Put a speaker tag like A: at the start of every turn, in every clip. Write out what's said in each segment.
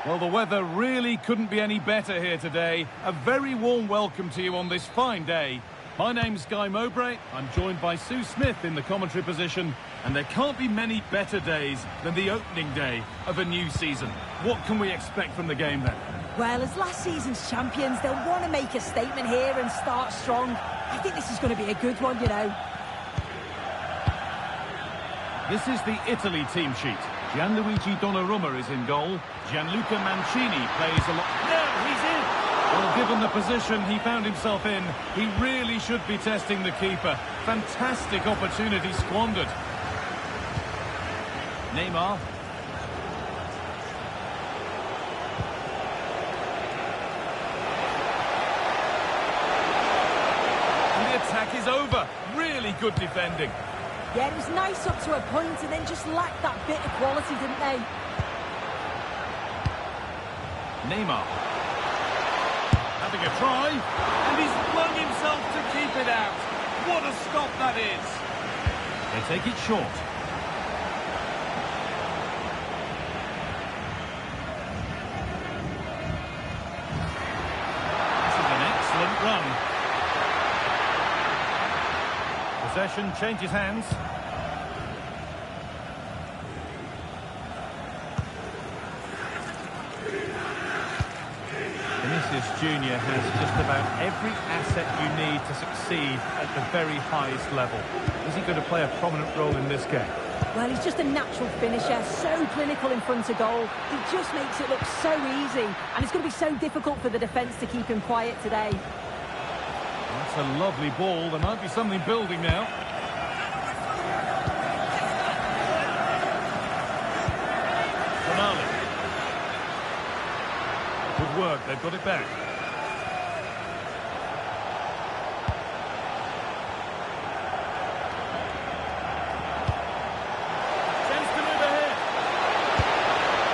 A: Well, the weather really couldn't be any better here today. A very warm welcome to you on this fine day. My name's Guy Mowbray. I'm joined by Sue Smith in the commentary position. And there can't be many better days than the opening day of a new season. What can we expect from the game then?
B: Well, as last season's champions, they'll want to make a statement here and start strong. I think this is going to be a good one, you know.
A: This is the Italy team sheet. Gianluigi Donnarumma is in goal. Gianluca Mancini plays a lot. No, he's in! Well, given the position he found himself in, he really should be testing the keeper. Fantastic opportunity squandered. Neymar. And the attack is over. Really good defending.
B: Yeah, it was nice up to a point and then just lacked that bit of quality, didn't they?
A: Neymar. Having a try. And he's flung himself to keep it out. What a stop that is. They take it short. This is an excellent run. Possession changes hands. Vinicius Jr. has just about every asset you need to succeed at the very highest level. Is he going to play a prominent role in this game?
B: Well, he's just a natural finisher, so clinical in front of goal. He just makes it look so easy, and it's going to be so difficult for the defence to keep him quiet today.
A: That's a lovely ball. There might be something building now. Good work, they've got it back. Chance to move ahead.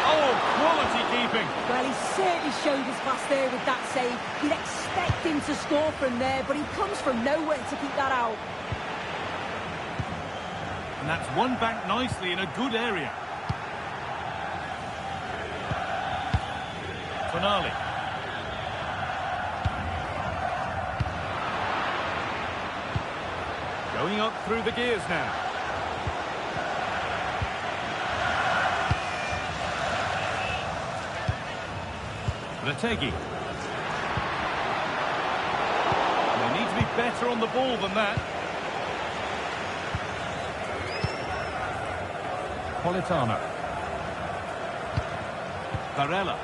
A: Oh, quality keeping.
B: Well, he certainly showed his class there with that save. You'd expect him to score from there, but he comes from nowhere to keep that out.
A: And that's won back nicely in a good area. Tonali. Going up through the gears now. Retegui. They need to be better on the ball than that. Politano. Barella.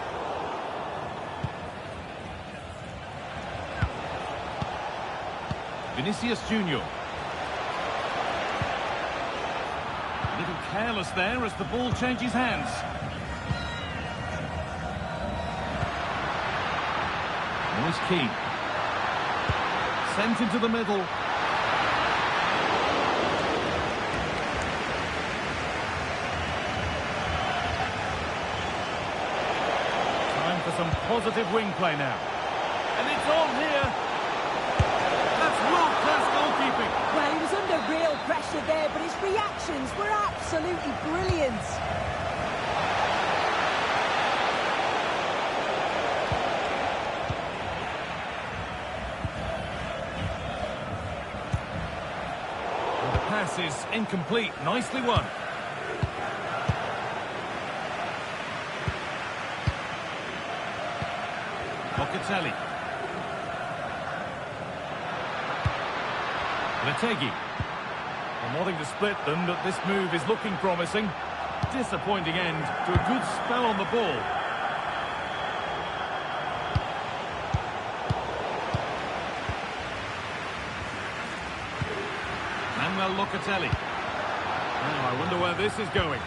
A: Vinicius Jr. A little careless there as the ball changes hands. Moise Kean. Sent into the middle. Time for some positive wing play now. And it's on here.
B: Well, he was under real pressure there, but his reactions were absolutely brilliant.
A: And the pass is incomplete. Nicely won. Locatelli. Retegui. Well, nothing to split them, but this move is looking promising. Disappointing end to a good spell on the ball. Manuel Locatelli. Now, I wonder where this is going.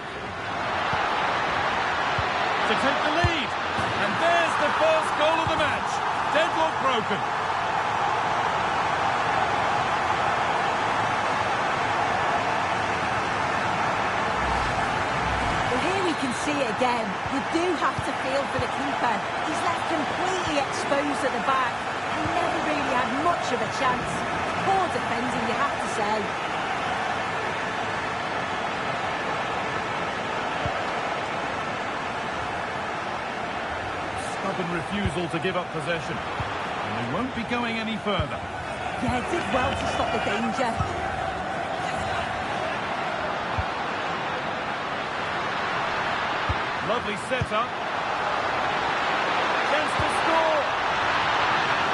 A: To take the lead. And there's the first goal of the match. Deadlock broken.
B: See it again. You do have to feel for the keeper. He's left completely exposed at the back and never really had much of a chance. Poor defending, you have to say.
A: stubborn refusal to give up possession. And they won't be going any further.
B: Yeah, did well to stop the danger.
A: Lovely setup. Chance to score.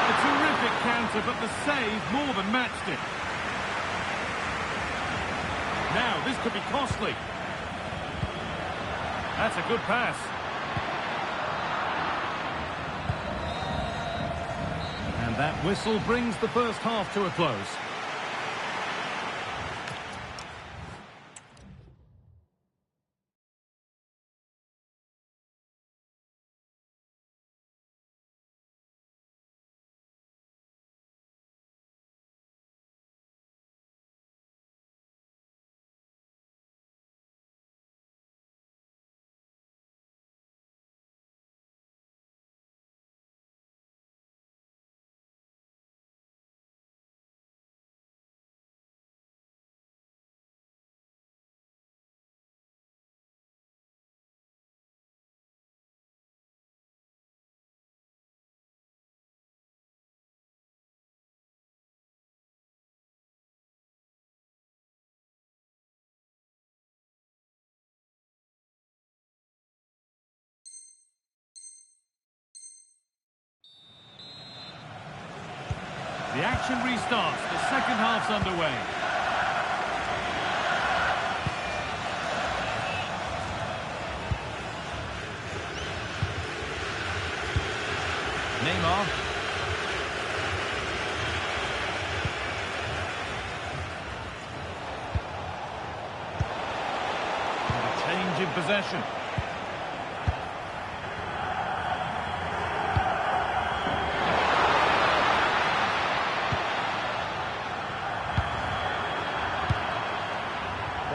A: A terrific counter, but the save more than matched it. Now, this could be costly. That's a good pass. And that whistle brings the first half to a close. The action restarts. The second half's underway. Neymar. And a change in possession.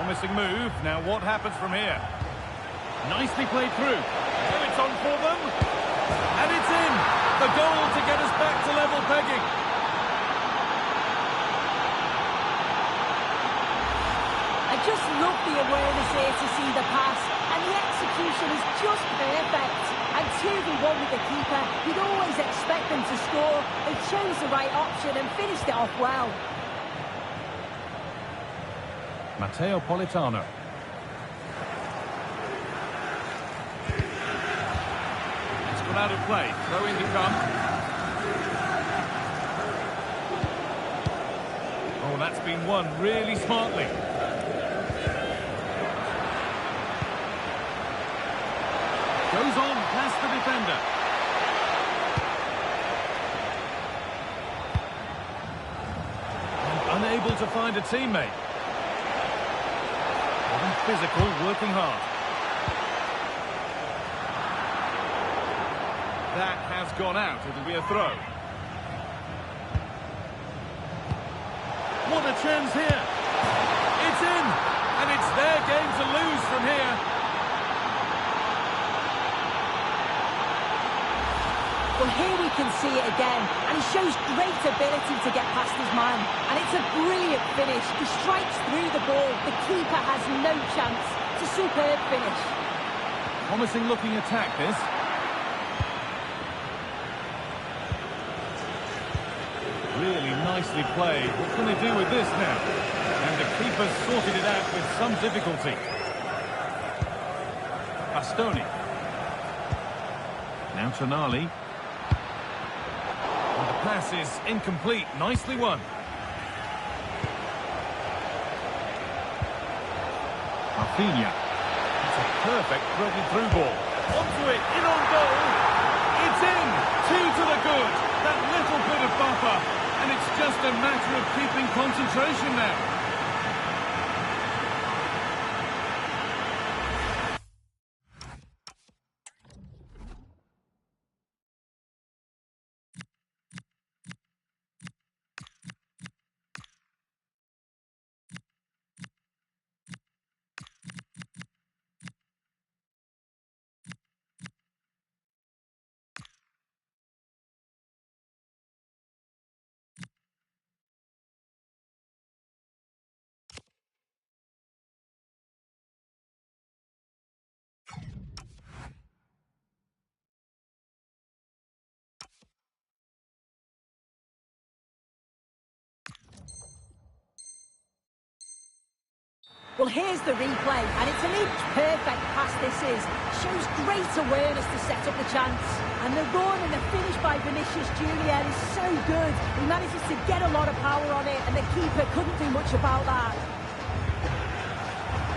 A: Promising move. Now what happens from here? Nicely played through. Well, it's on for them. And it's in. The goal to get us back to level pegging.
B: I just love the awareness here to see the pass. And the execution is just perfect. And 2v1 with the keeper. You'd always expect them to score. They chose the right option and finished it off well.
A: Matteo Politano. It's gone out of play. Throw in to come. Oh, that's been won really smartly. Goes on past the defender. And unable to find a teammate. Physical, working hard. That has gone out. It'll be a throw. What a chance here. It's in. And it's their game to lose from here.
B: Well, here we can see it again, and he shows great ability to get past his man. And it's a brilliant finish. He strikes through the ball. The keeper has no chance. It's a superb finish.
A: Promising looking attack, this. Really nicely played. What can they do with this now? And the keeper's sorted it out with some difficulty. Bastoni. Now Tonali. And the pass is incomplete. Nicely won. Rafinha. It's a perfect broken through ball. Onto it, in on goal. It's in. 2 to the good. That little bit of buffer. And it's just a matter of keeping concentration now.
B: Well, here's the replay, and it's an inch-perfect pass this is. Shows great awareness to set up the chance. And the run and the finish by Vinicius Junior is so good. He manages to get a lot of power on it, and the keeper couldn't do much about that.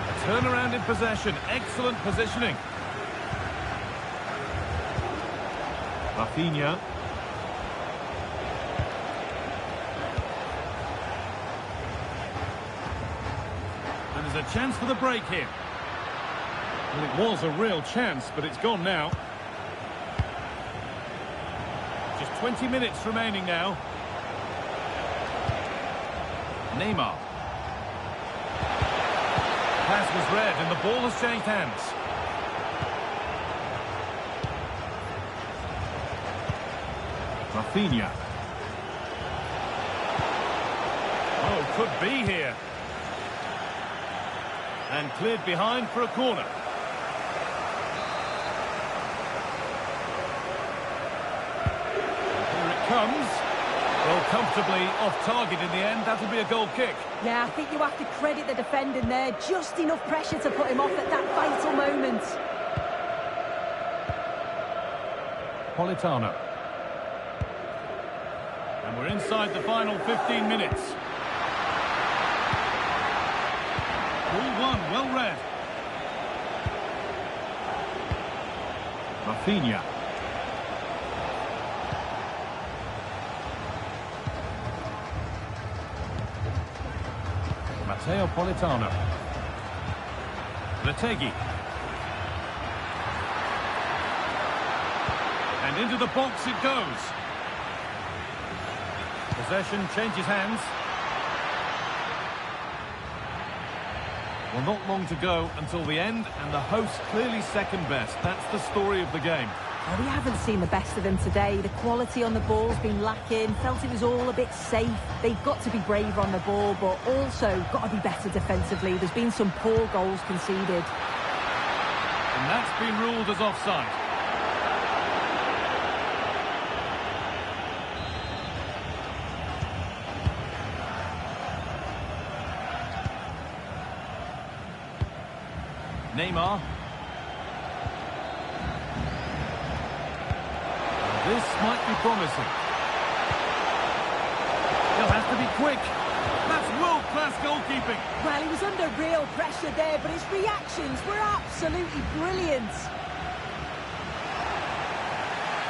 A: A turnaround in possession. Excellent positioning. Rafinha. And there's a chance for the break here. Well, it was a real chance, but it's gone now. Just 20 minutes remaining now. Neymar. Pass was read and the ball has changed hands. Rafinha. Oh, could be here. And cleared behind for a corner. Here it comes. Well, comfortably off target in the end. That'll be a goal kick.
B: Yeah, I think you have to credit the defending there. Just enough pressure to put him off at that vital moment.
A: Politano. And we're inside the final 15 minutes. Ball one, well read. Rafinha. Matteo Politano. Retegi. And into the box it goes. Possession changes hands. Well, not long to go until the end, and the host clearly second best. That's the story of the game.
B: Well, we haven't seen the best of them today. The quality on the ball's been lacking. Felt it was all a bit safe. They've got to be braver on the ball, but also got to be better defensively. There's been some poor goals conceded.
A: And that's been ruled as offside. Neymar. This might be promising. He'll have to be quick. That's world-class goalkeeping.
B: Well, he was under real pressure there, but his reactions were absolutely brilliant.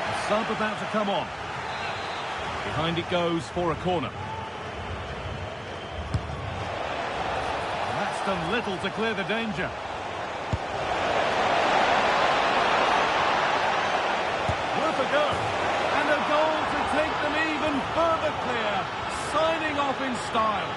A: A sub about to come on. Behind it goes for a corner. And that's done little to clear the danger. Worth a go. And a goal to take them even further clear. Signing off in style.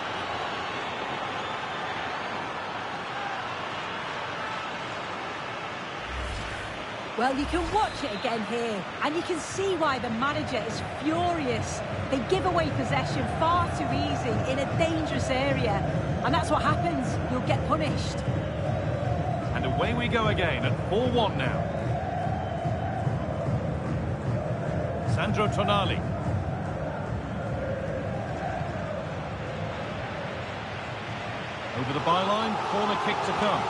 B: Well, you can watch it again here, and you can see why the manager is furious. They give away possession far too easy in a dangerous area, and that's what happens. You'll get punished.
A: And away we go again at 4-1 now. Sandro Tonali. Over the byline, corner kick to come.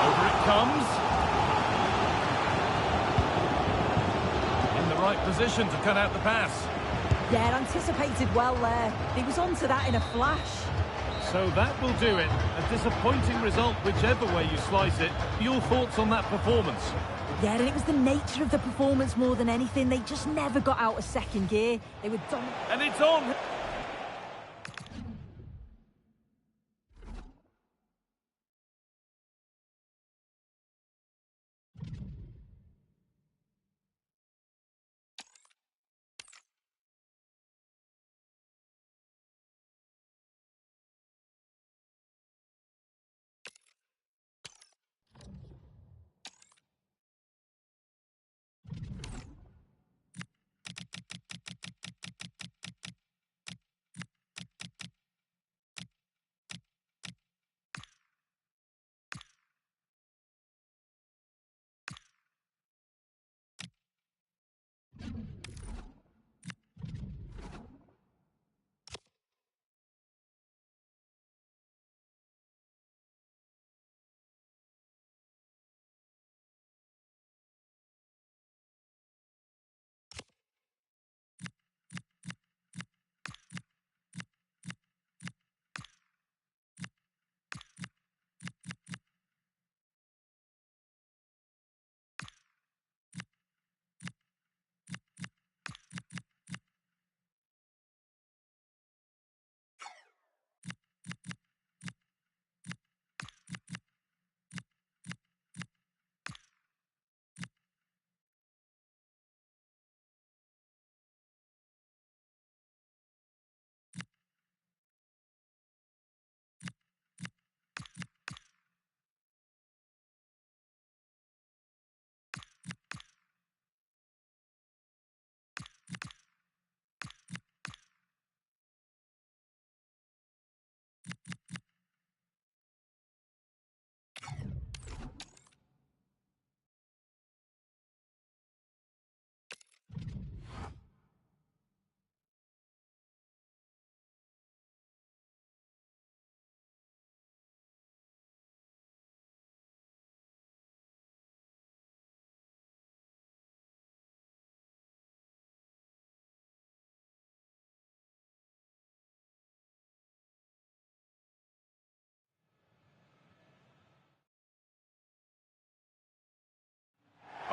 A: Over it comes. In the right position to cut out the pass.
B: Yeah, anticipated well there. He was onto that in a flash.
A: So that will do it. A disappointing result, whichever way you slice it. Your thoughts on that performance?
B: Yeah, and it was the nature of the performance more than anything. They just never got out of second gear. They were done.
A: And it's on!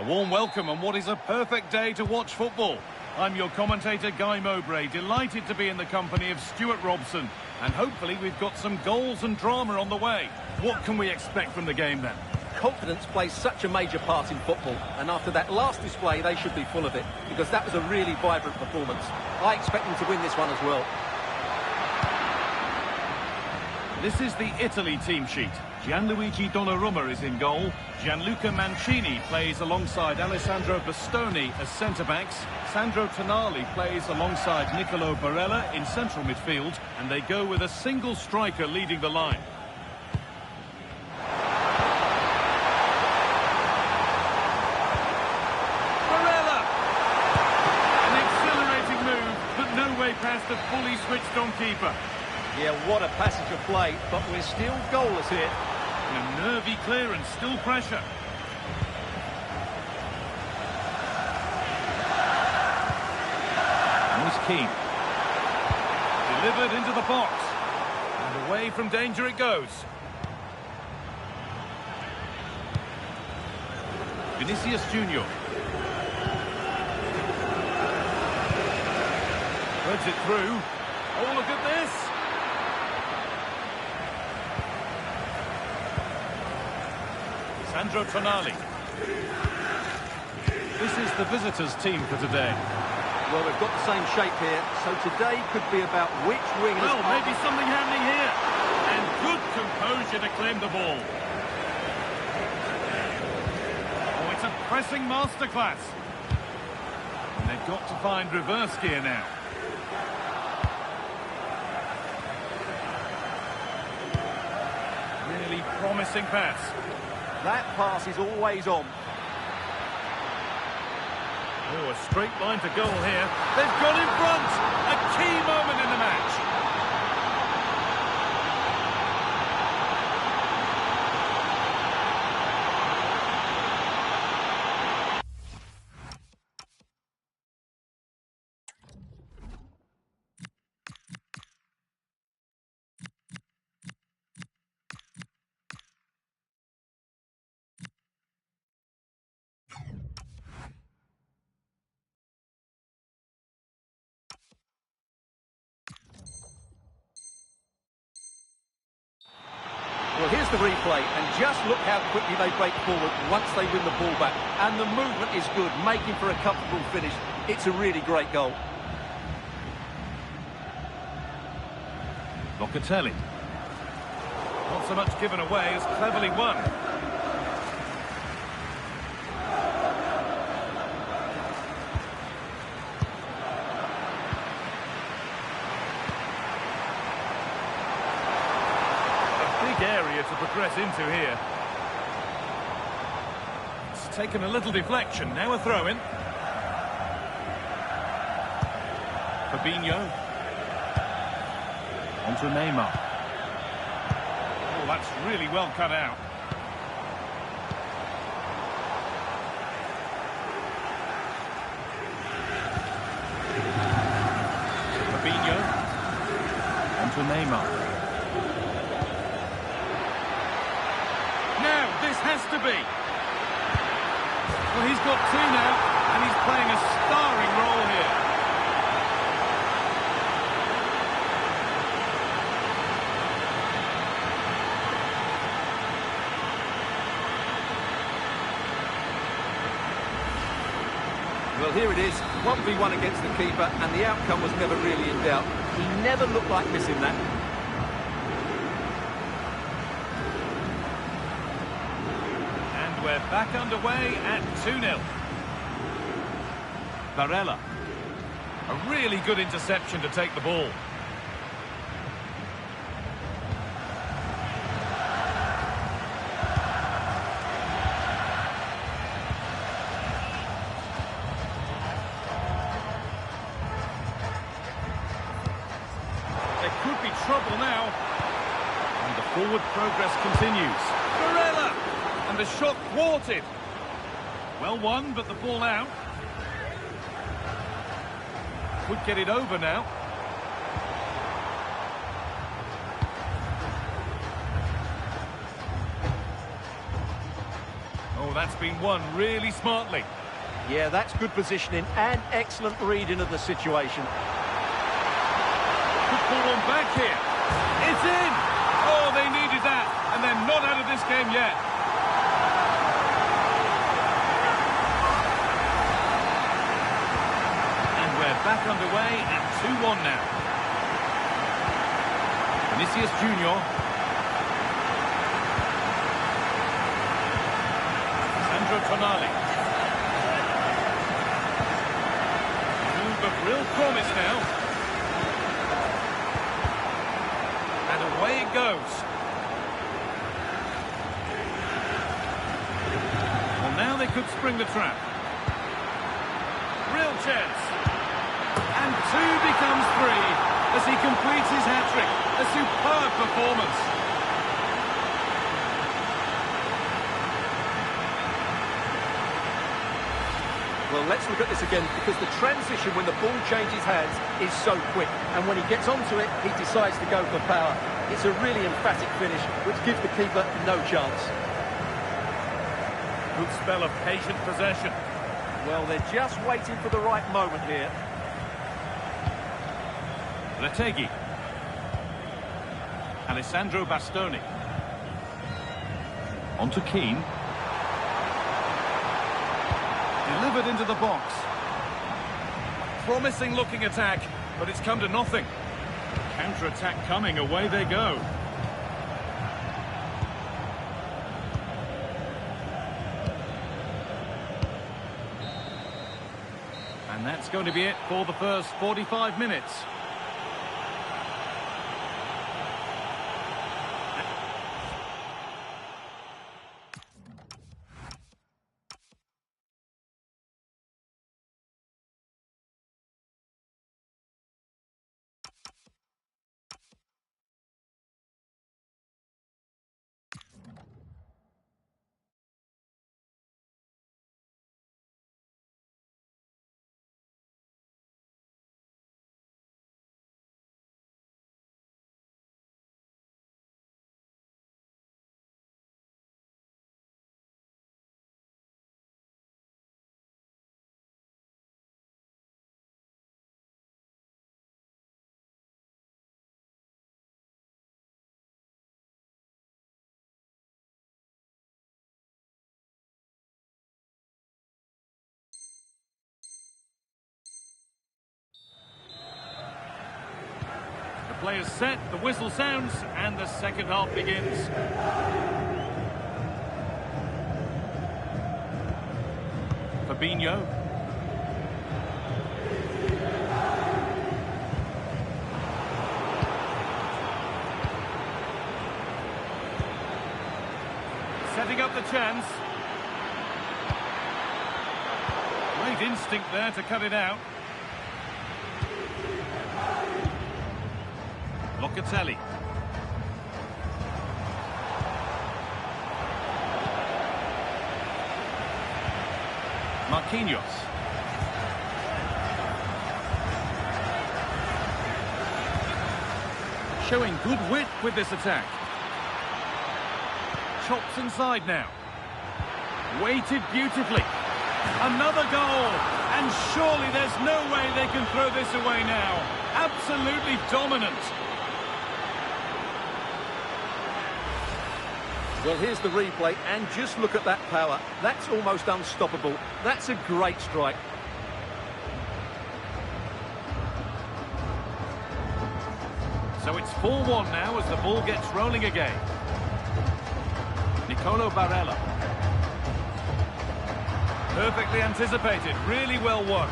A: A warm welcome on what is a perfect day to watch football. I'm your commentator, Guy Mowbray, delighted to be in the company of Stuart Robson. And hopefully we've got some goals and drama on the way. What can we expect from the game then?
C: Confidence plays such a major part in football, and after that last display they should be full of it, because that was a really vibrant performance. I expect them to win this one as well.
A: This is the Italy team sheet. Gianluigi Donnarumma is in goal. Gianluca Mancini plays alongside Alessandro Bastoni as centre-backs. Sandro Tonali plays alongside Nicolo Barella in central midfield. And they go with a single striker leading the line. Barella! An exhilarating move, but no way past a fully switched-on keeper.
C: Yeah, what a passage of play, but we're still goalless here.
A: And a nervy clearance, still pressure. Moise Kean. Delivered into the box. And away from danger it goes. Vinicius Junior. Threads it through. Oh, look at this. Sandro Tonali. This is the visitors' team for today.
C: Well, we've got the same shape here, so today could be about which wing...
A: Well, maybe something happening here. And good composure to claim the ball. Oh, it's a pressing masterclass. And they've got to find reverse gear now. Really promising pass.
C: That pass is always on.
A: Oh, a straight line to goal here. They've gone in front. A key moment in the match.
C: Well, here's the replay, and just look how quickly they break forward once they win the ball back. And the movement is good, making for a comfortable finish. It's a really great goal.
A: Locatelli. Not so much given away as cleverly won. Area to progress into here. It's taken a little deflection, now a throw-in. Fabinho. Onto Neymar. Oh, that's really well cut out. Fabinho. Onto Neymar. Now, this has to be. Well, he's got two now, and he's playing a starring role here.
C: Well, here it is, 1v1 against the keeper, and the outcome was never really in doubt. He never looked like missing that.
A: We're back underway at 2-0. Barella. A really good interception to take the ball. There could be trouble now. And the forward progress continues. Barella! And the shot thwarted. Well won, but the ball out. Could get it over now. Oh, Well, that's been won really smartly.
C: Yeah, that's good positioning and excellent reading of the situation.
A: Could pull one back here. It's in! Oh, they needed that, and they're not out of this game yet. And we're back underway at 2-1 now. Vinicius Junior. Sandro Tonali. Move of real promise now. And away it goes. Well, now they could spring the trap. Real chance. And 2 becomes 3 as he completes his hat-trick. A superb performance.
C: Well, let's look at this again, because the transition when the ball changes hands is so quick. And when he gets onto it, he decides to go for power. It's a really emphatic finish, which gives the keeper no chance.
A: Good spell of patient possession.
C: Well, they're just waiting for the right moment here.
A: Retegui. Alessandro Bastoni. On to Keane. Delivered into the box. Promising looking attack, but it's come to nothing. Counter-attack coming, away they go. And that's going to be it for the first 45 minutes. Players set, the whistle sounds, and the second half begins. Fabinho. Setting up the chance. Great instinct there to cut it out. Locatelli. Marquinhos. Showing good wit with this attack. Chops inside now. Weighted beautifully. Another goal. And surely there's no way they can throw this away now. Absolutely dominant.
C: Well, here's the replay, and just look at that power. That's almost unstoppable. That's a great strike.
A: So it's 4-1 now as the ball gets rolling again. Nicolo Barella. Perfectly anticipated, really well won.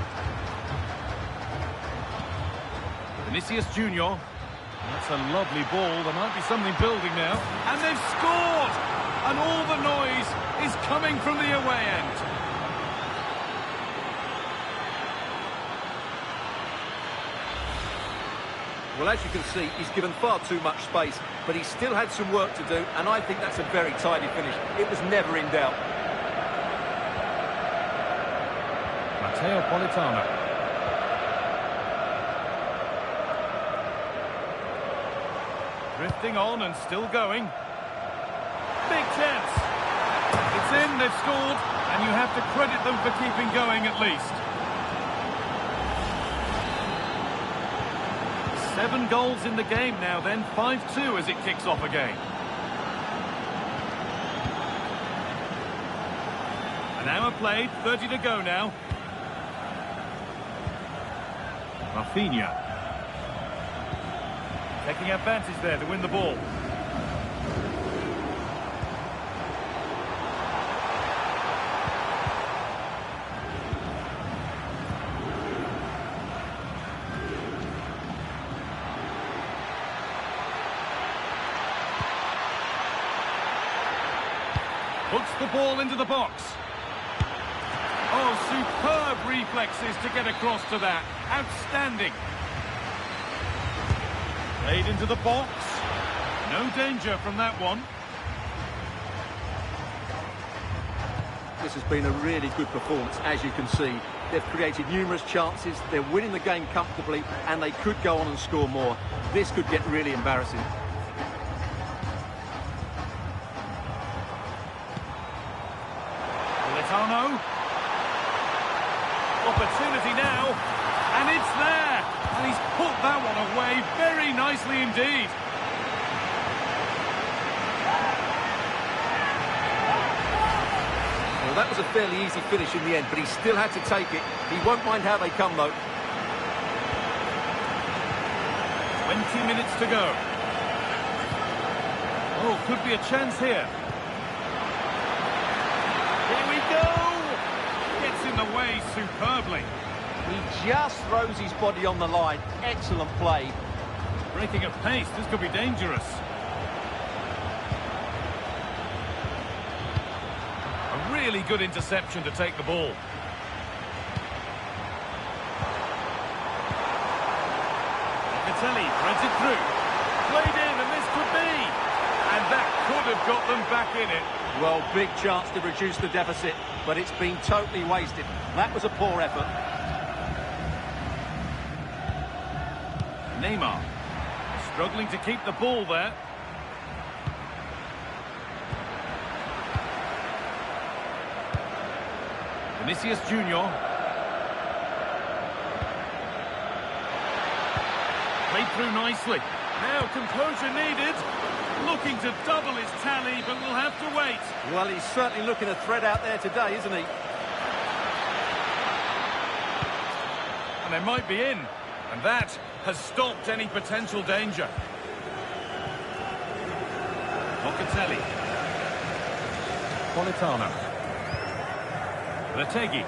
A: Vinicius Junior. That's a lovely ball. There might be something building now. And they've scored! And all the noise is coming from the away end.
C: Well, as you can see, he's given far too much space, but he still had some work to do, and I think that's a very tidy finish. It was never in doubt.
A: Matteo Politano. Drifting on and still going. Big chance. It's in, they've scored, and you have to credit them for keeping going at least. 7 goals in the game now then, 5-2 as it kicks off again. An hour played, 30 to go now. Rafinha. Taking advantage there to win the ball. Puts the ball into the box. Oh, superb reflexes to get across to that. Outstanding. Played into the box. No danger from that one.
C: This has been a really good performance, as you can see. They've created numerous chances, they're winning the game comfortably, and they could go on and score more. This could get really embarrassing.
A: Politano. Opportunity now, and it's there. And he's put that one away very nicely indeed.
C: Well, that was a fairly easy finish in the end, but he still had to take it. He won't mind how they come, though.
A: 20 minutes to go. Oh, could be a chance here. Here we go! Gets in the way superbly.
C: He just throws his body on the line. Excellent play.
A: Breaking at pace, this could be dangerous. A really good interception to take the ball. Locatelli threads it through. Played in, and this could be. And that could have got them back in it.
C: Well, big chance to reduce the deficit, but it's been totally wasted. That was a poor effort.
A: Neymar struggling to keep the ball there. Vinicius Junior. Played through nicely. Now composure needed. Looking to double his tally, but we'll have to wait.
C: Well, he's certainly looking a threat out there today, isn't he?
A: And they might be in. And that has stopped any potential danger. Locatelli. Politano. Retegi.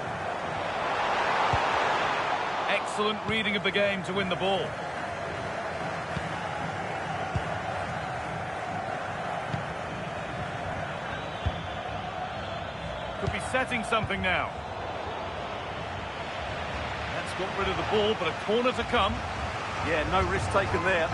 A: Excellent reading of the game to win the ball. Could be setting something now. That's got rid of the ball, but a corner to come.
C: Yeah, no risk taken there.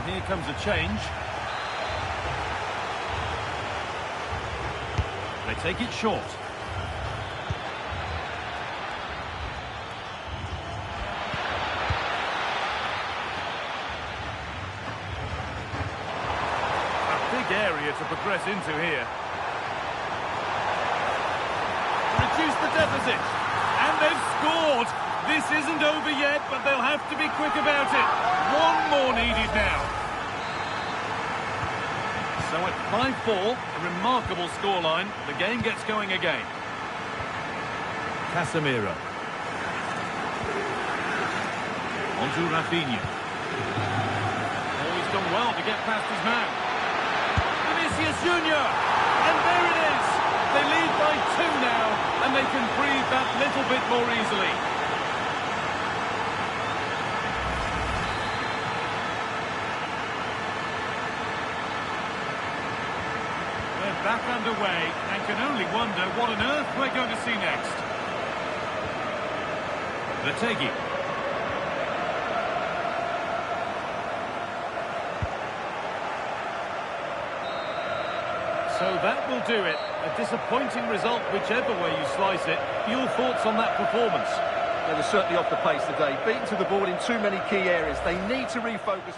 A: Here comes a change. They take it short. A big area to progress into here. Reduce the deficit. And they've scored. This isn't over yet, but they'll have to be quick about it. One more needed now. So at 5-4, a remarkable scoreline. The game gets going again. Casemiro. On to Rafinha. Oh, he's done well to get past his man. Vinicius Junior. And there it is. They lead by 2 now, and they can breathe that little bit more easily. They're back underway and can only wonder what on earth we're going to see next. Lategi. So that will do it. A disappointing result, whichever way you slice it. Your thoughts on that performance?
C: They were certainly off the pace today. Beaten to the ball in too many key areas. They need to refocus.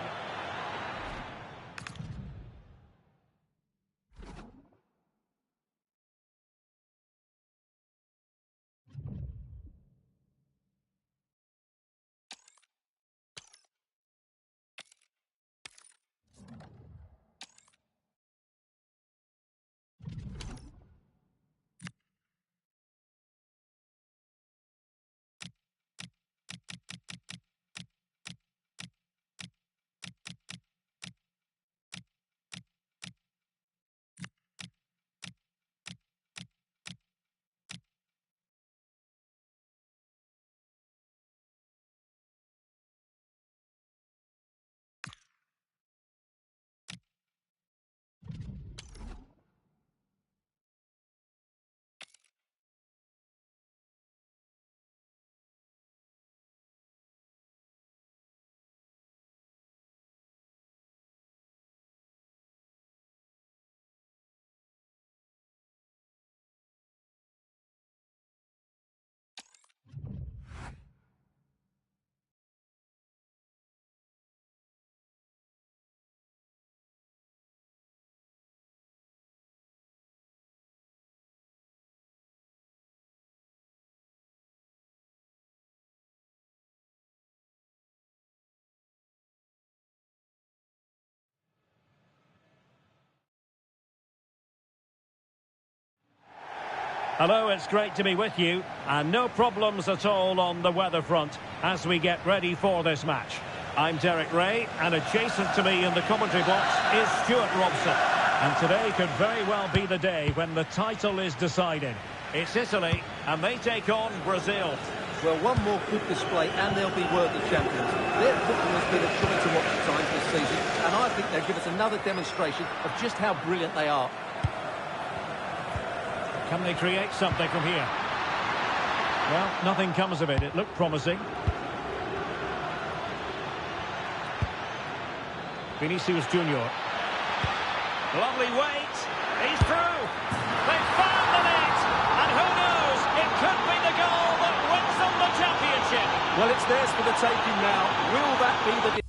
D: Hello, it's great to be with you, and no problems at all on the weather front as we get ready for this match. I'm Derek Ray, and adjacent to me in the commentary box is Stuart Robson. And today could very well be the day when the title is decided. It's Italy, and they take on Brazil.
C: Well, one more good display, and they'll be worthy champions. Their football has been a joy to watch at times this season, and I think they'll give us another demonstration of just how brilliant they are.
D: Can they create something from here? Well, nothing comes of it. It looked promising. Vinicius Junior. Lovely weight. He's through. They've found the net. And who knows? It could be the goal that wins them the championship.
C: Well, it's theirs for the taking now. Will that be the...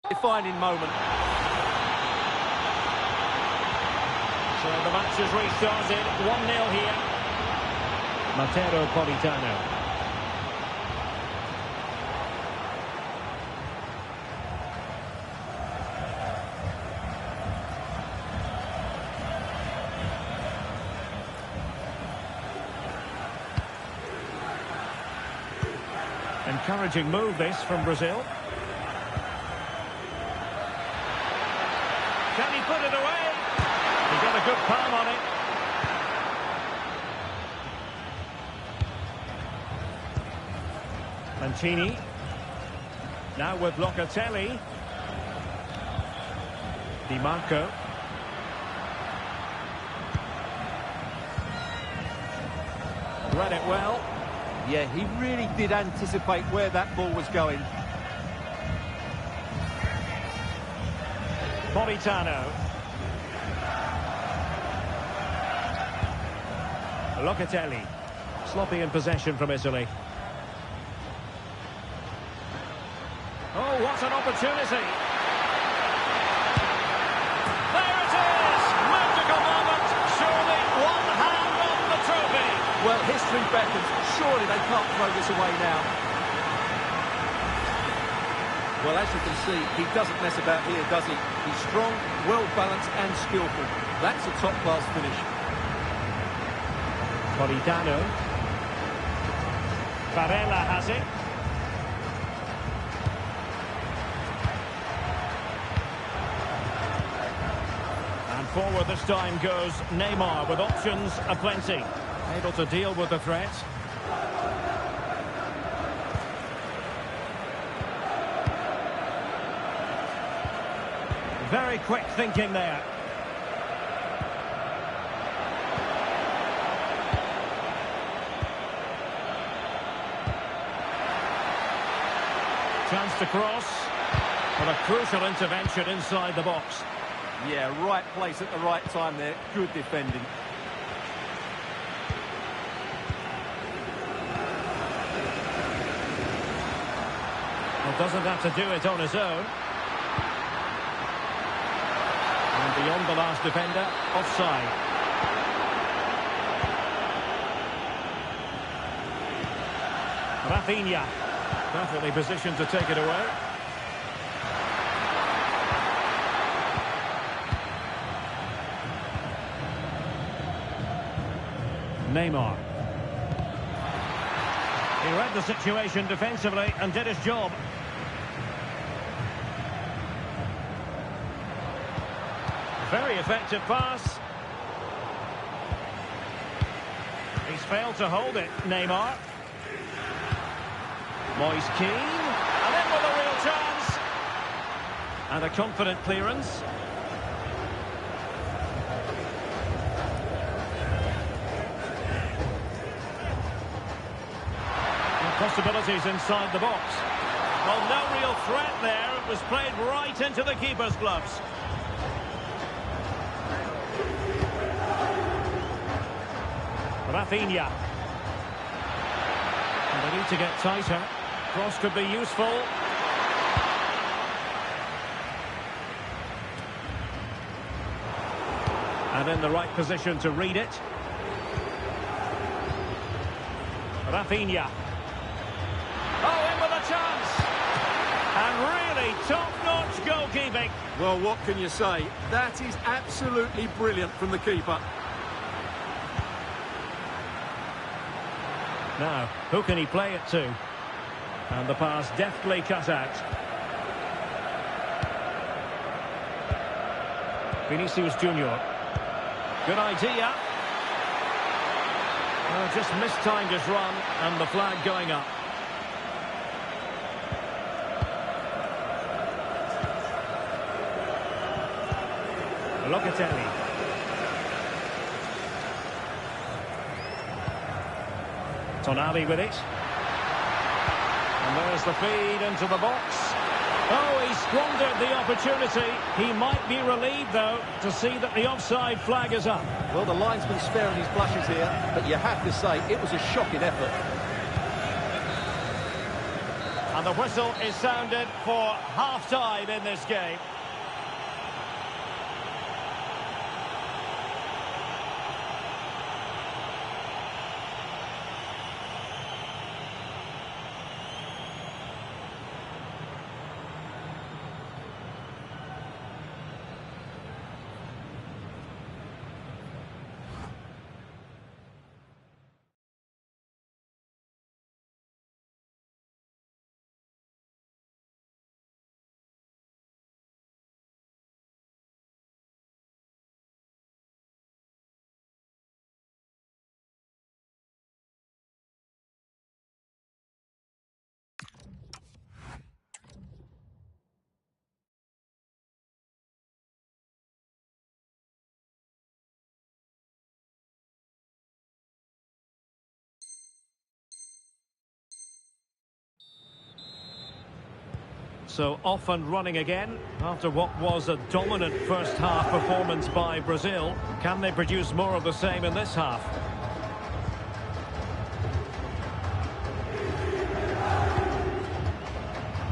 C: Defining moment.
D: So the match has restarted. 1-0 here. Matteo Politano. Encouraging move this from Brazil. Can he put it away? He got a good palm on it. Mancini. Now with Locatelli. Di Marco. read it well.
C: Yeah, he really did anticipate where that ball was going.
D: Politano. Locatelli. Sloppy in possession from Italy. Oh, what an opportunity. There it is! Magical moment. Surely one hand on the trophy.
C: Well, history beckons. Surely they can't throw this away now. Well, as you can see, he doesn't mess about here, does he? He's strong, well-balanced and skillful. That's a top-class finish.
D: Politano. Varela has it. And forward this time goes Neymar with options aplenty. Able to deal with the threat. Very quick thinking there. Chance to cross. But a crucial intervention inside the box.
C: Yeah, right place at the right time there. Good defending.
D: Well, doesn't have to do it on his own. And beyond the last defender, offside. Rafinha, perfectly positioned to take it away. Neymar. He read the situation defensively and did his job. Very effective pass. He's failed to hold it, Neymar. Moise Keane, and in with a real chance. And a confident clearance. And possibilities inside the box. Well, no real threat there. It was played right into the keeper's gloves. Rafinha. And they need to get tighter. Cross could be useful. And in the right position to read it. Rafinha. Oh, in with a chance. And really top-notch goalkeeping.
C: Well, what can you say? That is absolutely brilliant from the keeper.
D: Now, who can he play it to? And the pass deftly cut out. Vinicius Junior. Good idea. Well, just mistimed his run and the flag going up. Locatelli. Tonali with it. And there's the feed into the box. Oh, he squandered the opportunity. He might be relieved, though, to see that the offside flag is up.
C: Well, the linesman's sparing his blushes here, but you have to say it was a shocking effort.
D: And the whistle is sounded for half-time in this game. So off and running again after what was a dominant first half performance by Brazil. Can they produce more of the same in this half?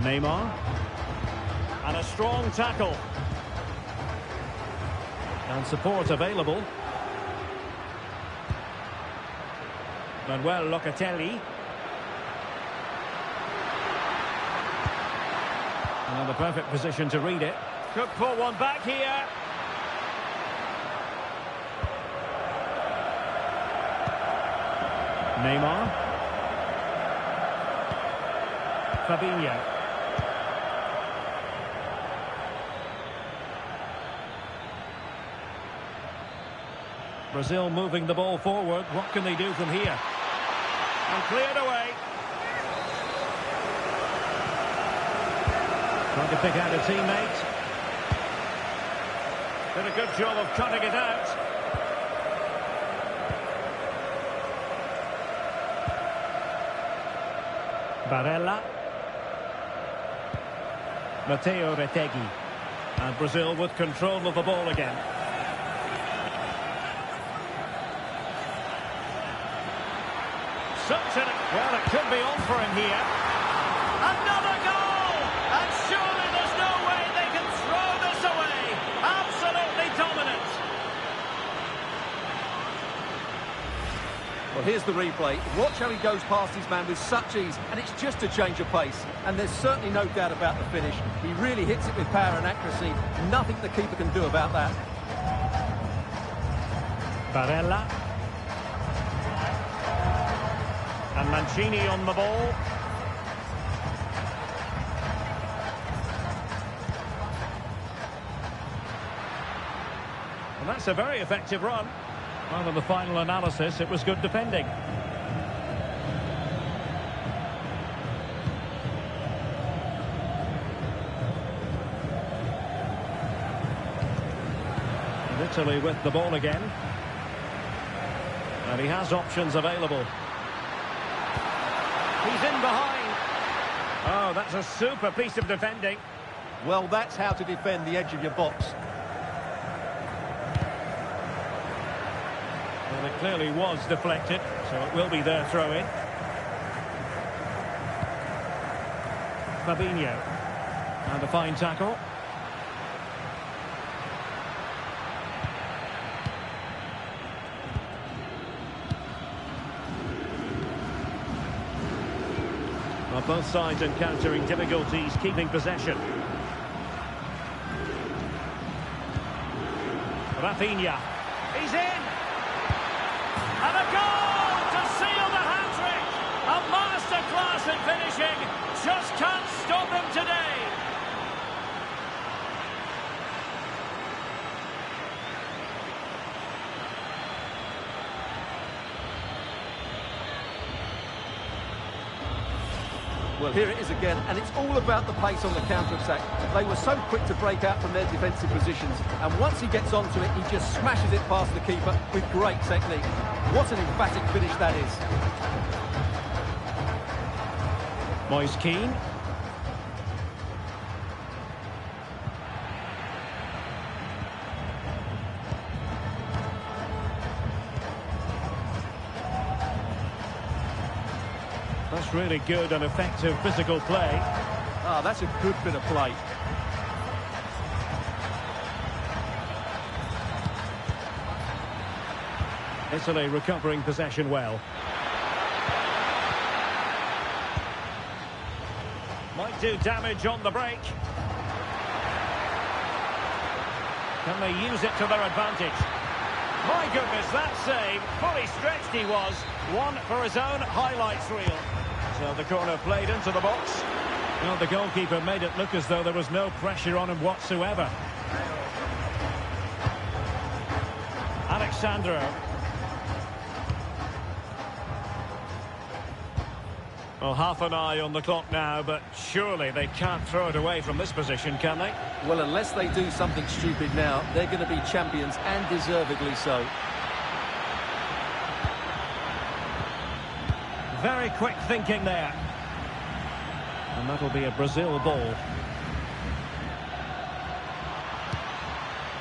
D: Neymar. And a strong tackle. And support available. Manuel Locatelli. And the perfect position to read it. Could pull one back here. Neymar. Fabinho. Brazil moving the ball forward. What can they do from here? And cleared away. Trying to pick out a teammate. Did a good job of cutting it out. Barella. Matteo Retegui. And Brazil with control of the ball again. Well, it could be on for him here. Another goal! And surely there's no way they can throw this away. Absolutely dominant.
C: Well, here's the replay. Watch how he goes past his man with such ease, and it's just a change of pace. And there's certainly no doubt about the finish. He really hits it with power and accuracy. Nothing the keeper can do about that.
D: Barella. And Mancini on the ball. And that's a very effective run. Well, in the final analysis, it was good defending. And Italy with the ball again. And he has options available. He's in behind. Oh, that's a super piece of defending.
C: Well, that's how to defend the edge of your box.
D: Well, it clearly was deflected, so it will be their throw-in. Fabinho. And a fine tackle. Well, both sides encountering difficulties keeping possession. Rafinha. He's in! And a goal to seal the hat-trick! A masterclass in finishing. Just can't stop him today.
C: Well, here it is again, and it's all about the pace on the counter-attack. They were so quick to break out from their defensive positions, and once he gets onto it, he just smashes it past the keeper with great technique. What an emphatic finish that is.
D: Moise Kean. That's really good and effective physical play.
C: Ah, that's a good bit of play.
D: Italy recovering possession well. Might do damage on the break. Can they use it to their advantage? My goodness, that save. Fully stretched he was. One for his own highlights reel. So the corner played into the box. Well, the goalkeeper made it look as though there was no pressure on him whatsoever. Alexandro. Well, half an eye on the clock now, but surely they can't throw it away from this position, can they?
C: Well, unless they do something stupid now, they're going to be champions, and deservedly so.
D: Very quick thinking there. And that'll be a Brazil ball.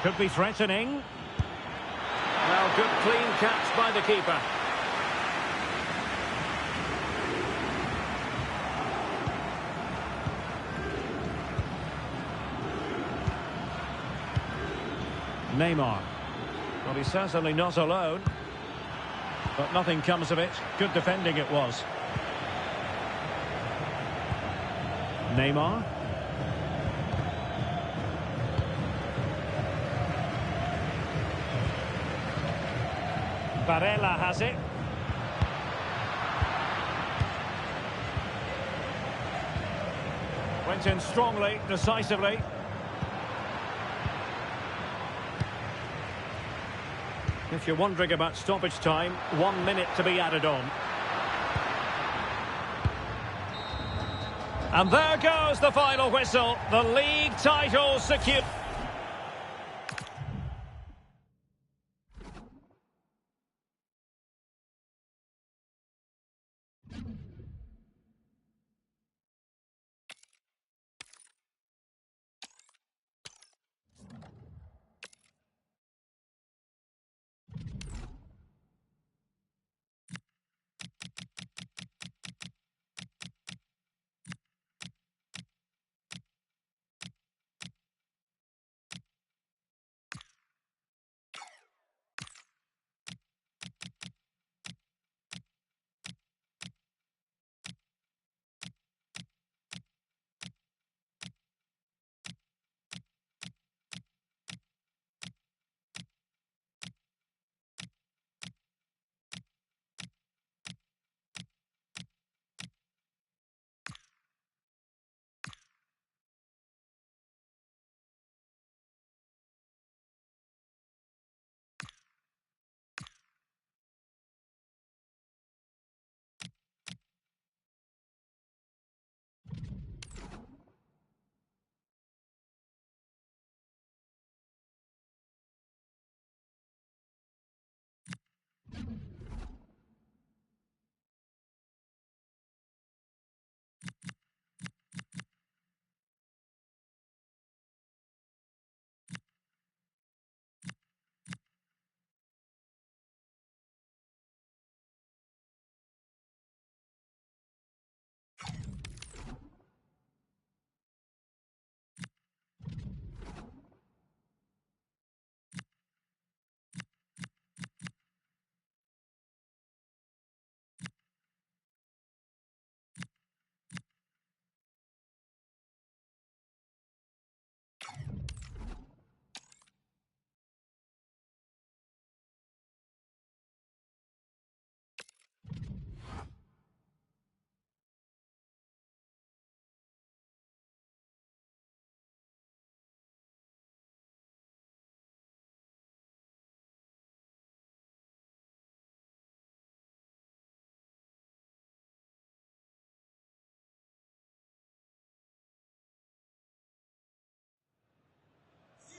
D: Could be threatening. Well, good clean catch by the keeper. Neymar. Well, he's certainly not alone. But nothing comes of it. Good defending it was. Neymar. Varela has it. Went in strongly, decisively. If you're wondering about stoppage time, 1 minute to be added on. And there goes the final whistle. The league title secured.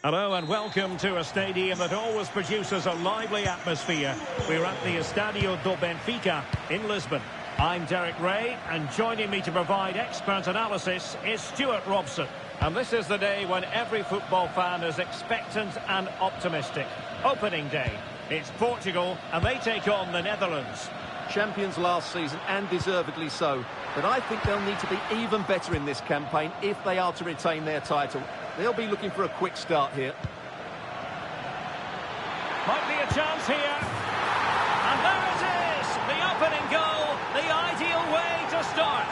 D: Hello and welcome to a stadium that always produces a lively atmosphere. We're at the Estadio do Benfica in Lisbon. I'm Derek Ray, and joining me to provide expert analysis is Stuart Robson. And this is the day when every football fan is expectant and optimistic. Opening day. It's Portugal, and they take on the Netherlands.
C: Champions last season, and deservedly so. But I think they'll need to be even better in this campaign if they are to retain their title. They'll be looking for a quick start here.
D: Might be a chance here. And there it is! The opening goal, the ideal way to start.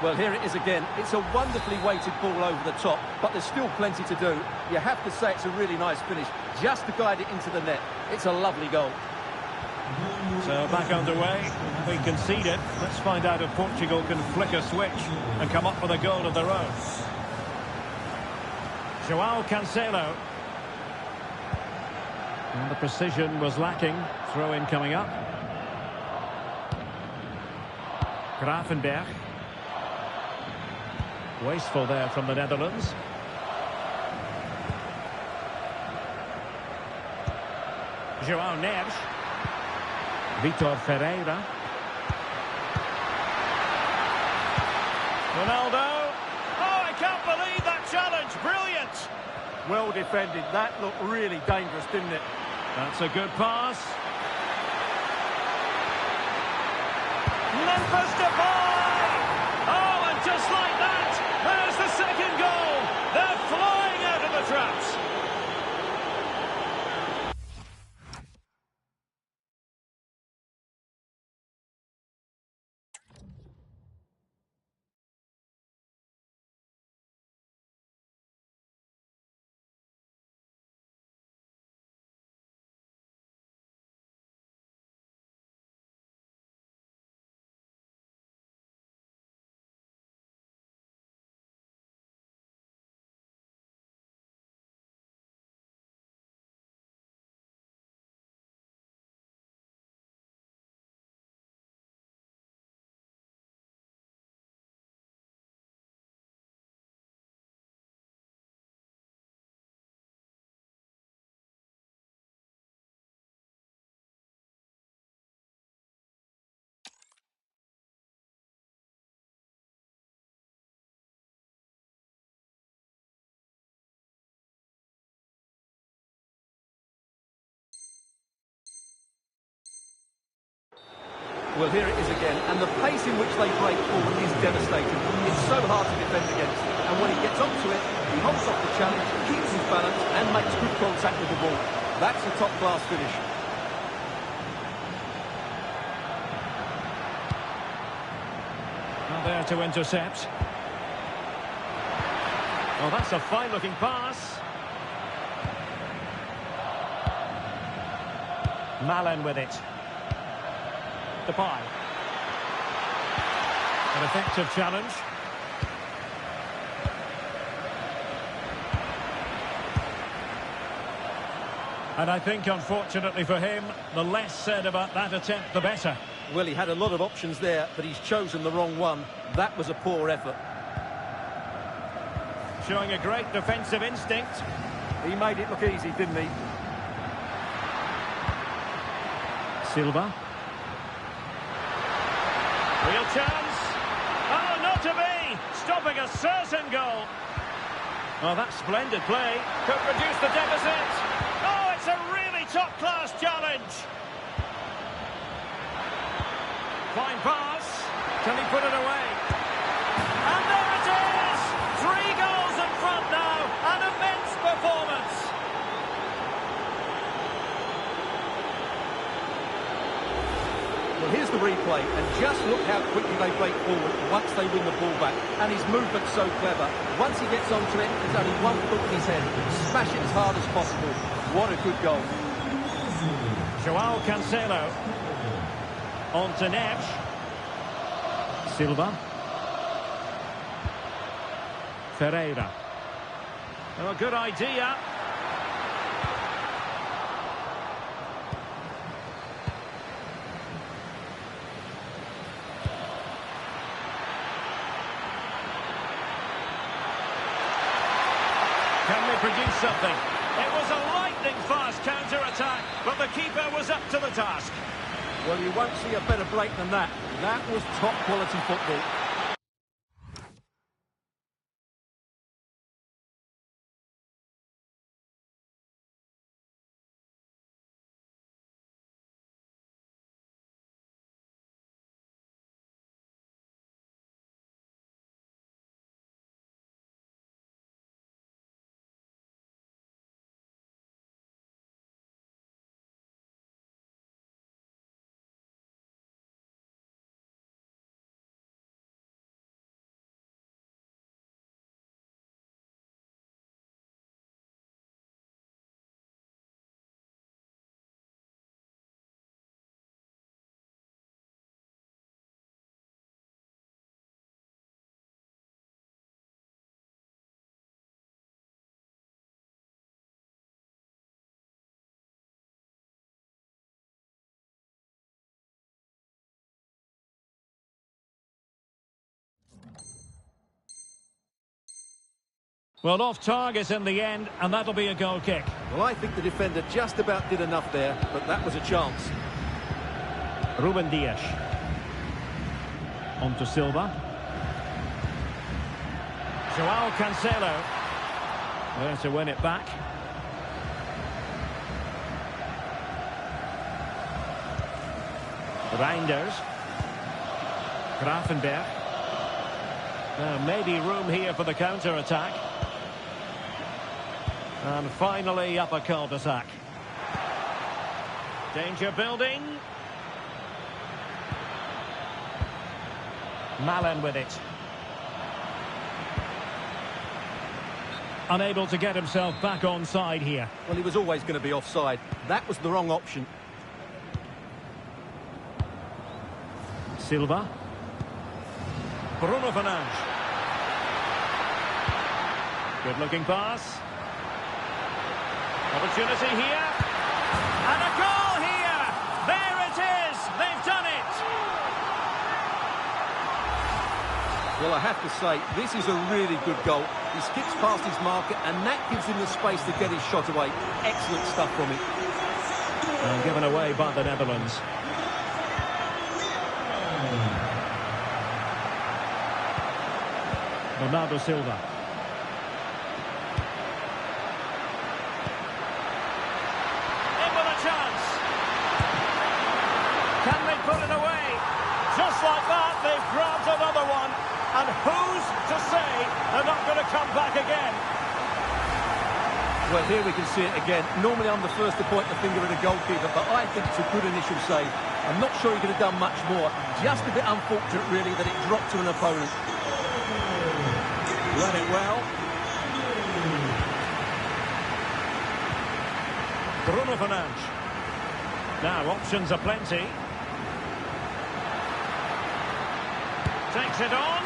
C: Well, here it is again. It's a wonderfully weighted ball over the top, but there's still plenty to do. You have to say it's a really nice finish, just to guide it into the net. It's a lovely goal.
D: So back underway, we conceded. Let's find out if Portugal can flick a switch and come up with a goal of their own. João Cancelo. And the precision was lacking. Throw-in coming up. Gravenberch. Wasteful there from the Netherlands. João Neves. Vitor Ferreira. Ronaldo. Oh, I can't believe that challenge. Brilliant.
C: Well defended. That looked really dangerous, didn't it?
D: That's a good pass. Memphis Depay! Oh, and just like that, there's the second goal. They're flying out of the traps.
C: Well, here it is again, and the pace in which they break forward is devastating. It's so hard to defend against, and when he gets onto it, he holds off the challenge, keeps his balance, and makes good contact with the ball. That's a top-class finish.
D: Not there to intercept. Oh, that's a fine-looking pass. Malen with it. Depay. An effective challenge. And I think, unfortunately for him, the less said about that attempt, the better.
C: Well, he had a lot of options there, but he's chosen the wrong one. That was a poor effort.
D: Showing a great defensive instinct.
C: He made it look easy, didn't he?
D: Silva. Real chance. Oh, not to be. Stopping a certain goal. Oh, that's splendid play. Could reduce the deficit. Oh, it's a really top-class challenge. Fine pass. Can he put it away? And there it is. 3 goals in front now. An immense performance.
C: Well, here's the replay, and just look how quickly they break forward once they win the ball back. And his movement's so clever. Once he gets onto it, there's only one thought in his head. Smash it as hard as possible. What a good goal.
D: Joao Cancelo. On to Neves. Silva. Ferreira. Oh, a good idea. Can they produce something? It was a lightning-fast counter-attack, but the keeper was up to the task.
C: Well, you won't see a better break than that. That was top-quality football.
D: Well, off target in the end, and that'll be a goal kick.
C: Well, I think the defender just about did enough there, but that was a chance.
D: Ruben Dias. On to Silva. Joao Cancelo. There to win it back. Reinders. Grafenberg. Maybe room here for the counter-attack. And finally up a cul-de-sac. Danger building. Malen with it. Unable to get himself back on side here.
C: Well, he was always going to be offside. That was the wrong option.
D: Silva. Bruno Fernandes. Good looking pass. Opportunity here. And a goal here. There it is. They've done it.
C: Well, I have to say, this is a really good goal. He skips past his marker, and that gives him the space to get his shot away. Excellent stuff from him.
D: And given away by the Netherlands. Bernardo Silva. In with a chance. Can they put it away? Just like that, they've grabbed another one. And who's to say they're not going to come back again?
C: Well, here we can see it again. Normally I'm the first to point the finger at a goalkeeper, but I think it's a good initial save. I'm not sure he could have done much more. Just a bit unfortunate, really, that it dropped to an opponent.
D: Read it well. Bruno Fernandes. Now, options are plenty. Takes it on.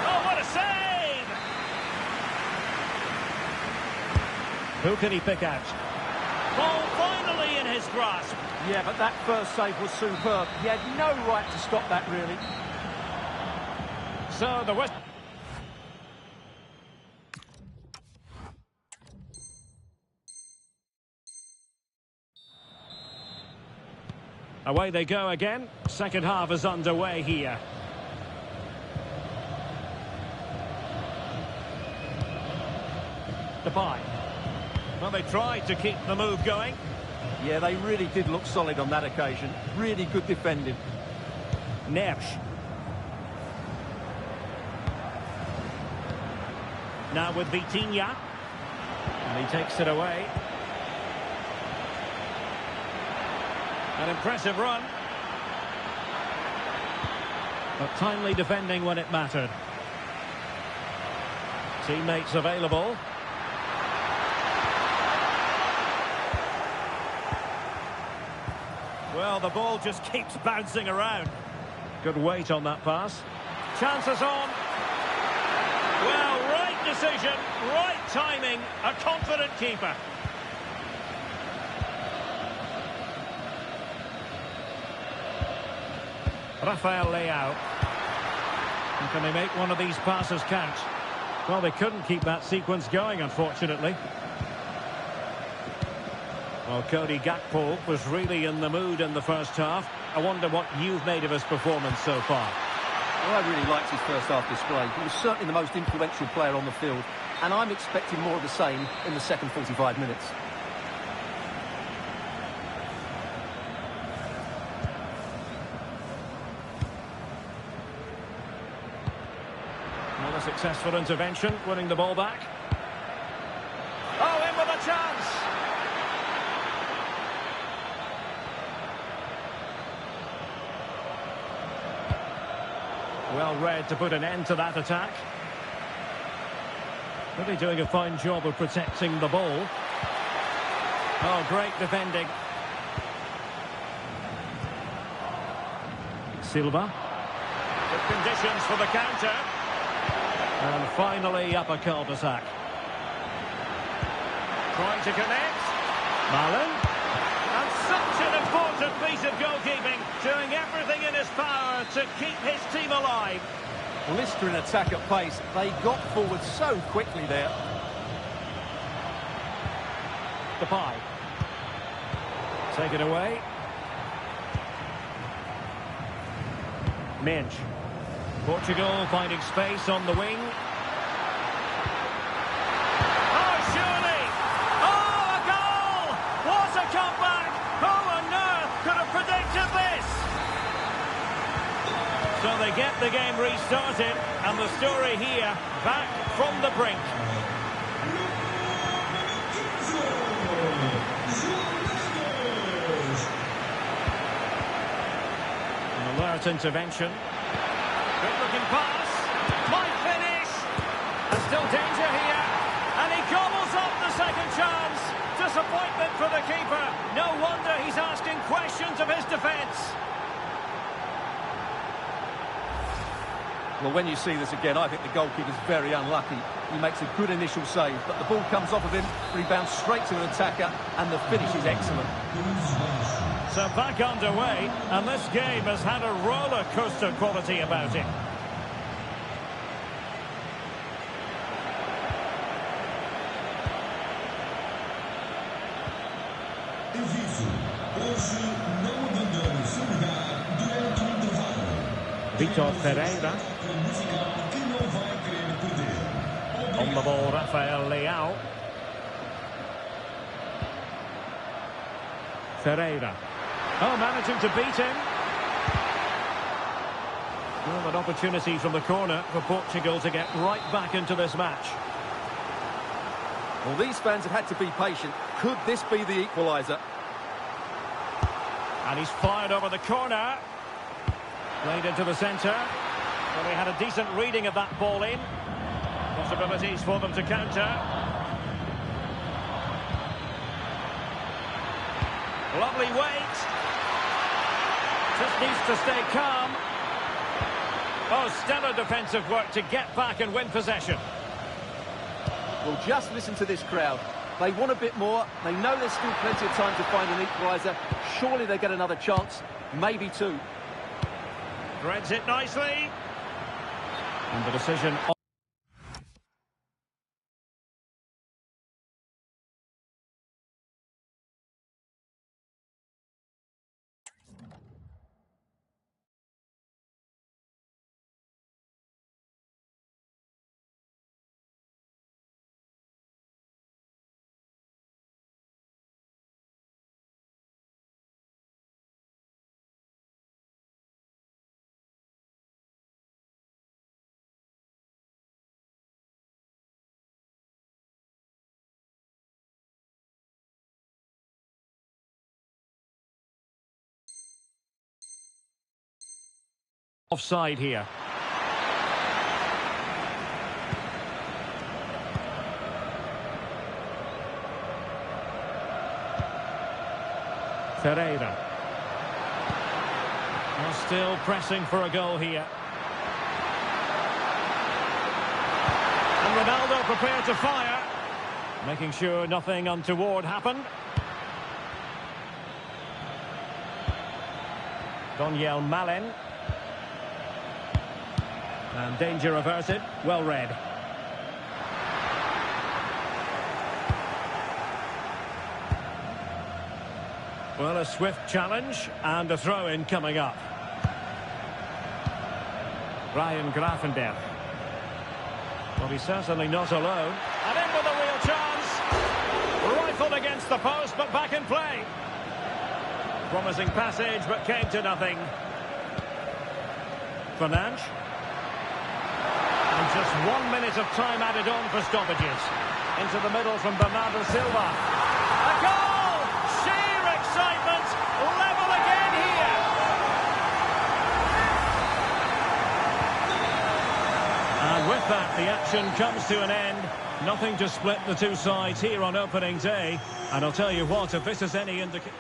D: Oh, what a save! Who can he pick out? Ball finally in his grasp.
C: Yeah, but that first save was superb. He had no right to stop that, really.
D: So, the West... Away they go again. Second half is underway here. Depay. Well, they tried to keep the move going.
C: Yeah, they really did look solid on that occasion. Really good defending.
D: Neves. Now with Vitinha. And he takes it away. An impressive run. But timely defending when it mattered. Teammates available. Well, the ball just keeps bouncing around. Good weight on that pass. Chances on. Well, right decision, right timing, a confident keeper. Rafael Leao. And can they make one of these passes count? Well, they couldn't keep that sequence going, unfortunately. Well, Cody Gakpo was really in the mood in the first half. I wonder what you've made of his performance so far.
C: Well, I really liked his first half display. He was certainly the most influential player on the field, and I'm expecting more of the same in the second 45 minutes.
D: Well, a successful intervention, winning the ball back. Oh, in with a chance! Well read to put an end to that attack. Really doing a fine job of protecting the ball. Oh, great defending. Silva. Good conditions for the counter. And finally up a cul-de-sac. Trying to connect. Malen. And such an important piece of goalkeeping, doing everything in his power to keep his team alive.
C: Blistering attack at pace. They got forward so quickly there.
D: Depay. Take it away. Minch. Portugal finding space on the wing. they get the game restarted, and the story here, back from the brink. An alert intervention. Good looking pass. Might finish. And still danger here. And he gobbles up the second chance. Disappointment for the keeper. No wonder he's asking questions of his defence.
C: Well, when you see this again, I think the goalkeeper's very unlucky. He makes a good initial save, but the ball comes off of him, rebounds straight to an attacker, and the finish is excellent.
D: So back underway, and this game has had a roller coaster quality about it. Vitor Pereira. On the ball, Rafael Leao. Ferreira. Oh, managing to beat him. Well, an opportunity from the corner for Portugal to get right back into this match.
C: Well, these fans have had to be patient. Could this be the equaliser?
D: And he's fired over the corner. Played into the centre. Well, they had a decent reading of that ball in. Possibilities for them to counter. Lovely weight. Just needs to stay calm. Oh, stellar defensive work to get back and win possession.
C: Well, just listen to this crowd. They want a bit more. They know there's still plenty of time to find an equaliser. Surely they get another chance. Maybe two.
D: Threads it nicely. And the decision... Offside here. Ferreira. Well, still pressing for a goal here. And Ronaldo prepared to fire. Making sure nothing untoward happened. Daniel Malin. And danger averted. Well read. Well, a swift challenge and a throw-in coming up. Ryan Gravenberch. Well, he's certainly not alone. And in with a real chance. Rifled against the post, but back in play. Promising passage, but came to nothing. Fernandes. And just 1 minute of time added on for stoppages. Into the middle from Bernardo Silva. A goal! Sheer excitement! Level again here! And with that, the action comes to an end. Nothing to split the two sides here on opening day. And I'll tell you what, if this is any indication...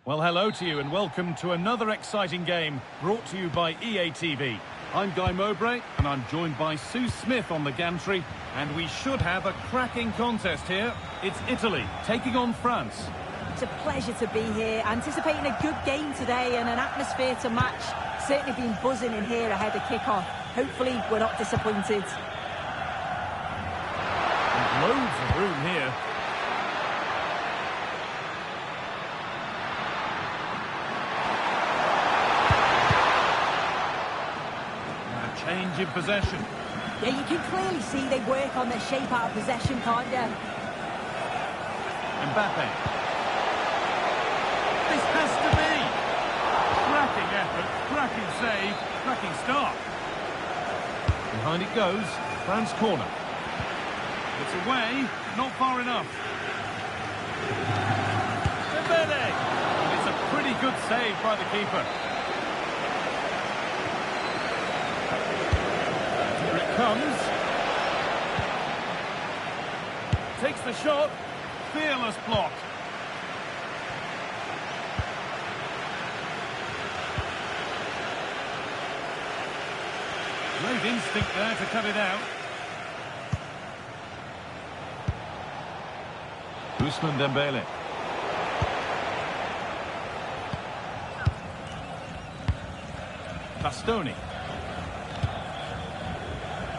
A: Well, hello to you and welcome to another exciting game brought to you by EA TV. I'm Guy Mowbray and I'm joined by Sue Smith on the gantry, and we should have a cracking contest here. It's Italy taking on France.
B: It's a pleasure to be here, anticipating a good game today and an atmosphere to match. Certainly been buzzing in here ahead of kick-off. Hopefully we're not disappointed.
A: And loads of room here. Change in possession.
B: Yeah, you can clearly see they work on their shape out of possession, can't you?
A: Mbappe. This has to be. Cracking effort, cracking save, cracking start. Behind it goes, France corner. It's away, not far enough. Dembele. It's a pretty good save by the keeper. Comes, takes the shot, fearless block. Great instinct there to cut it out. Ousmane Dembele. Bastoni.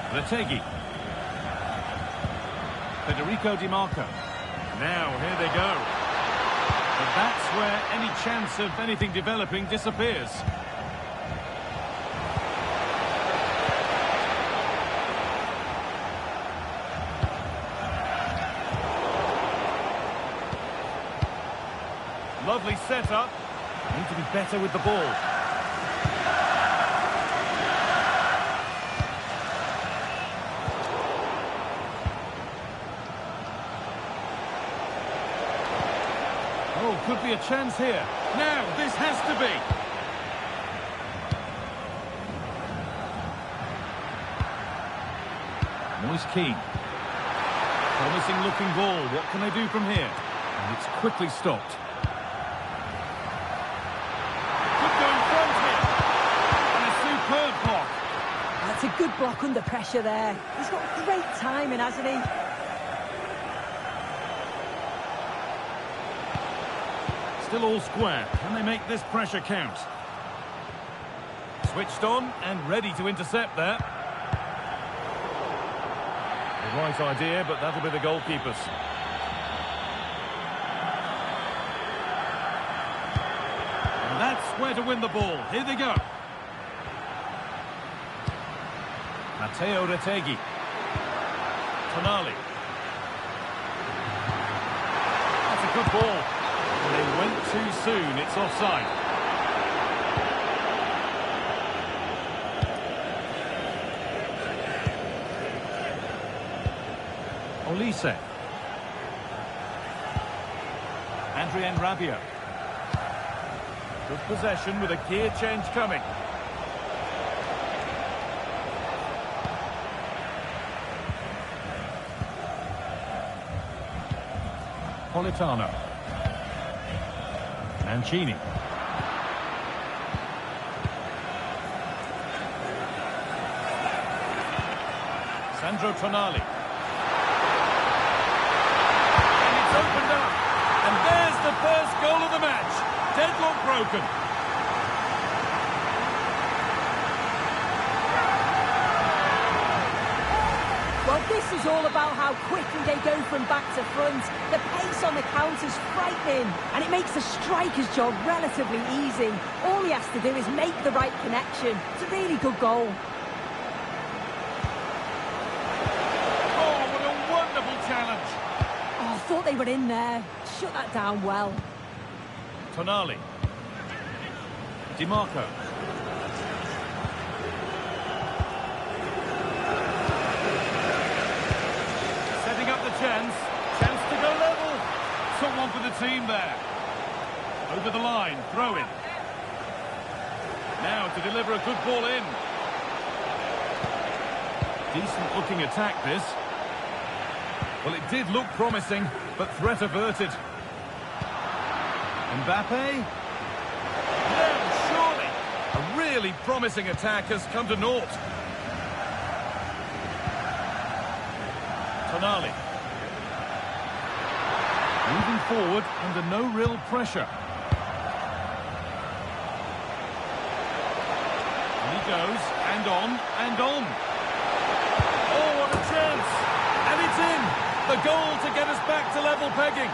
A: Retegui. Federico Di Marco. Now, here they go. But that's where any chance of anything developing disappears. Lovely setup. Need to be better with the ball. Oh, could be a chance here. Now, this has to be. Moise Kean. Promising looking ball. What can they do from here? And it's quickly stopped. Could go in front here. And a superb block.
B: That's a good block under pressure there. He's got great timing, hasn't he?
A: Still all square. Can they make this pressure count? Switched on and ready to intercept there. The right idea, but that'll be the goalkeeper's. And that's where to win the ball. Here they go. Matteo Retegui. Tonali. That's a good ball. They went too soon. It's offside. Olise. Adrien Rabiot. Good possession with a gear change coming. Politano. Mancini. Sandro Tonali. And it's opened up. And there's the first goal of the match. Deadlock broken.
B: Well, this is all about how quickly they go from back to front. The pace on the counter's frightening, and it makes the striker's job relatively easy. All he has to do is make the right connection. It's a really good goal.
A: Oh, what a wonderful challenge.
B: Oh, I thought they were in there. Shut that down well.
A: Tonali. Di Marco. Setting up the chance. Chance to go level. Someone for the team there. Over the line. Throw in. Now to deliver a good ball in. Decent looking attack this. Well, it did look promising, but threat averted. Mbappe. really promising attack has come to naught. Tonali. Moving forward under no real pressure. And he goes, and on, and on. Oh, what a chance! And it's in! The goal to get us back to level pegging.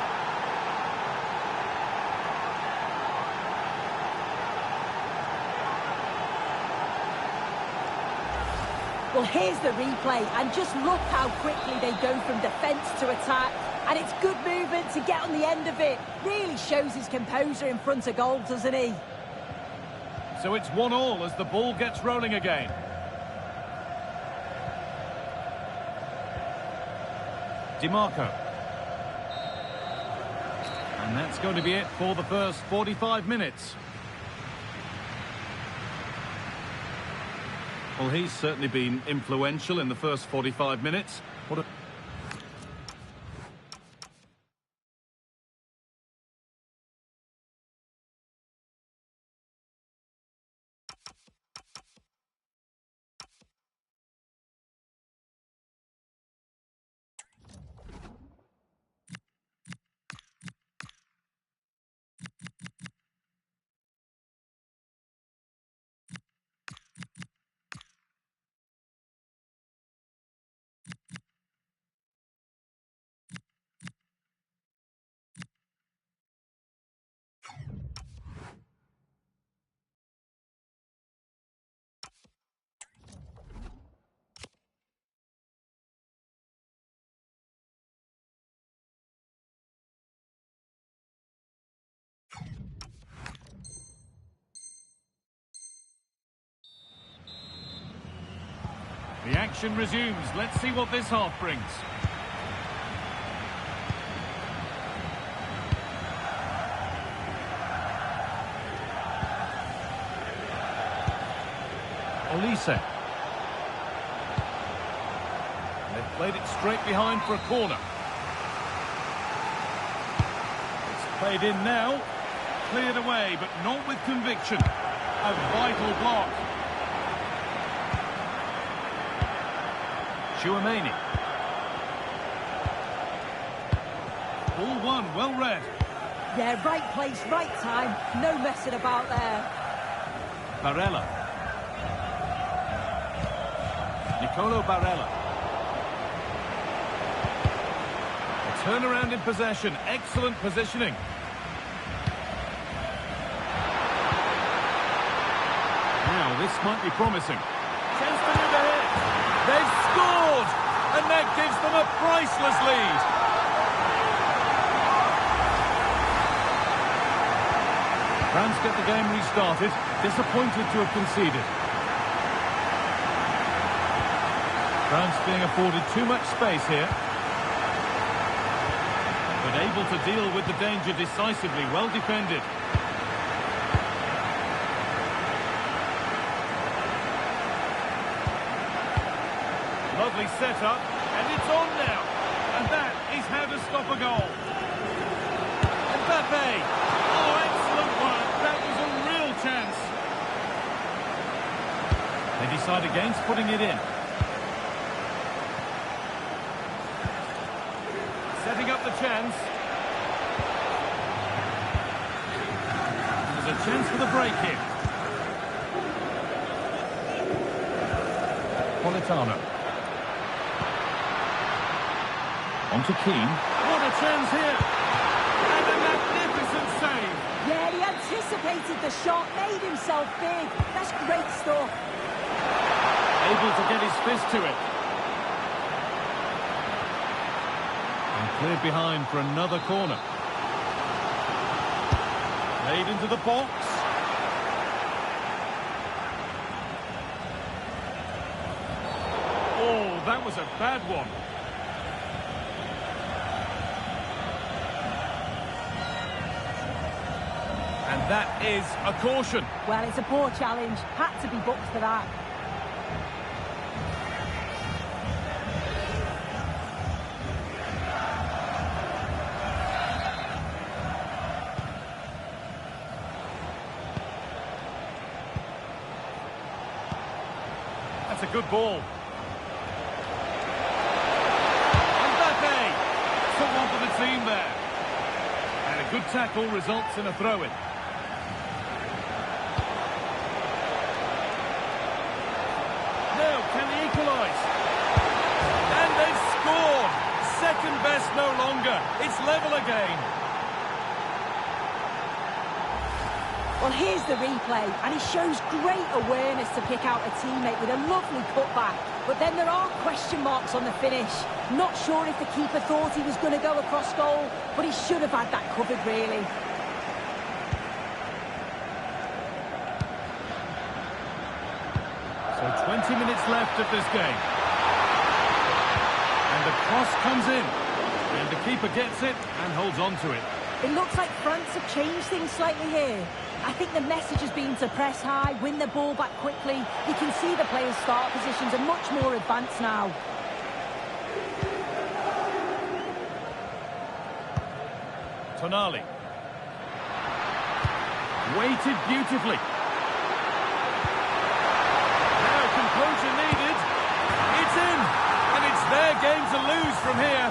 B: Well, here's the replay, and just look how quickly they go from defence to attack. And it's good movement to get on the end of it. Really shows his composure in front of goal, doesn't he?
A: So it's 1-1 as the ball gets rolling again. DiMarco. And that's going to be it for the first 45 minutes. Well, he's certainly been influential in the first 45 minutes. What a... The action resumes. Let's see what this half brings. Olise. They've played it straight behind for a corner. It's played in now. Cleared away, but not with conviction. A vital block. Chouameni. Ball one, well read.
B: Yeah, right place, right time. No messing about there.
A: Barella. Nicolo Barella. A turnaround in possession. Excellent positioning. Now, this might be promising. Chance to move ahead. They've scored! And that gives them a priceless lead. France get the game restarted. Disappointed to have conceded. France being afforded too much space here. But able to deal with the danger decisively. Well defended. Lovely setup, and it's on now. And that is how to stop a goal. Mbappe. Oh, excellent work. That was a real chance. They decide against putting it in. Setting up the chance. There's a chance for the break here. Politano. On to Keane. What a chance here. And a magnificent save.
B: Yeah, he anticipated the shot, made himself big. That's great stuff.
A: Able to get his fist to it. And cleared behind for another corner. Played into the box. Oh, that was a bad one. And that is a caution.
B: Well, it's a poor challenge. Had to be booked for that.
A: a good ball. Mbappe took one for the team there. And a good tackle results in a throw-in. Now, can they equalise? And they've scored! Second best no longer. It's level again.
B: Well, here's the replay, and he shows great awareness to pick out a teammate with a lovely cutback. But then there are question marks on the finish. Not sure if the keeper thought he was going to go across goal, but he should have had that covered, really.
A: So 20 minutes left of this game. And the cross comes in. And the keeper gets it and holds on to it.
B: It looks like France have changed things slightly here. I think the message has been to press high, win the ball back quickly. You can see the players' start positions are much more advanced now.
A: Tonali. Weighted beautifully. Now composure needed. It's in. And it's their game to lose from here.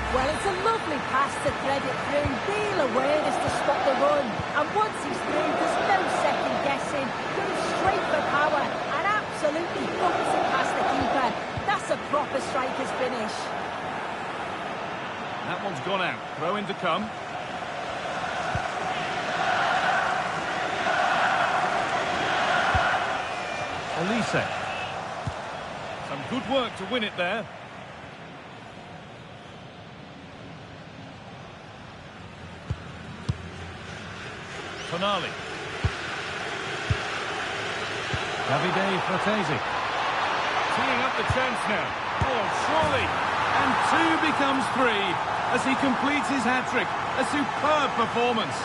B: Well, it's a lovely pass to thread it through. Real awareness to spot the run. And once he's through, there's no second guessing. Goes straight for power and absolutely bumps it past the keeper. That's a proper striker's finish.
A: That one's gone out. Throw in to come. Olise. Some good work to win it there. Tonali. Davide Fratesi. Teeing up the chance now. Oh, surely. And two becomes three as he completes his hat-trick. A superb performance.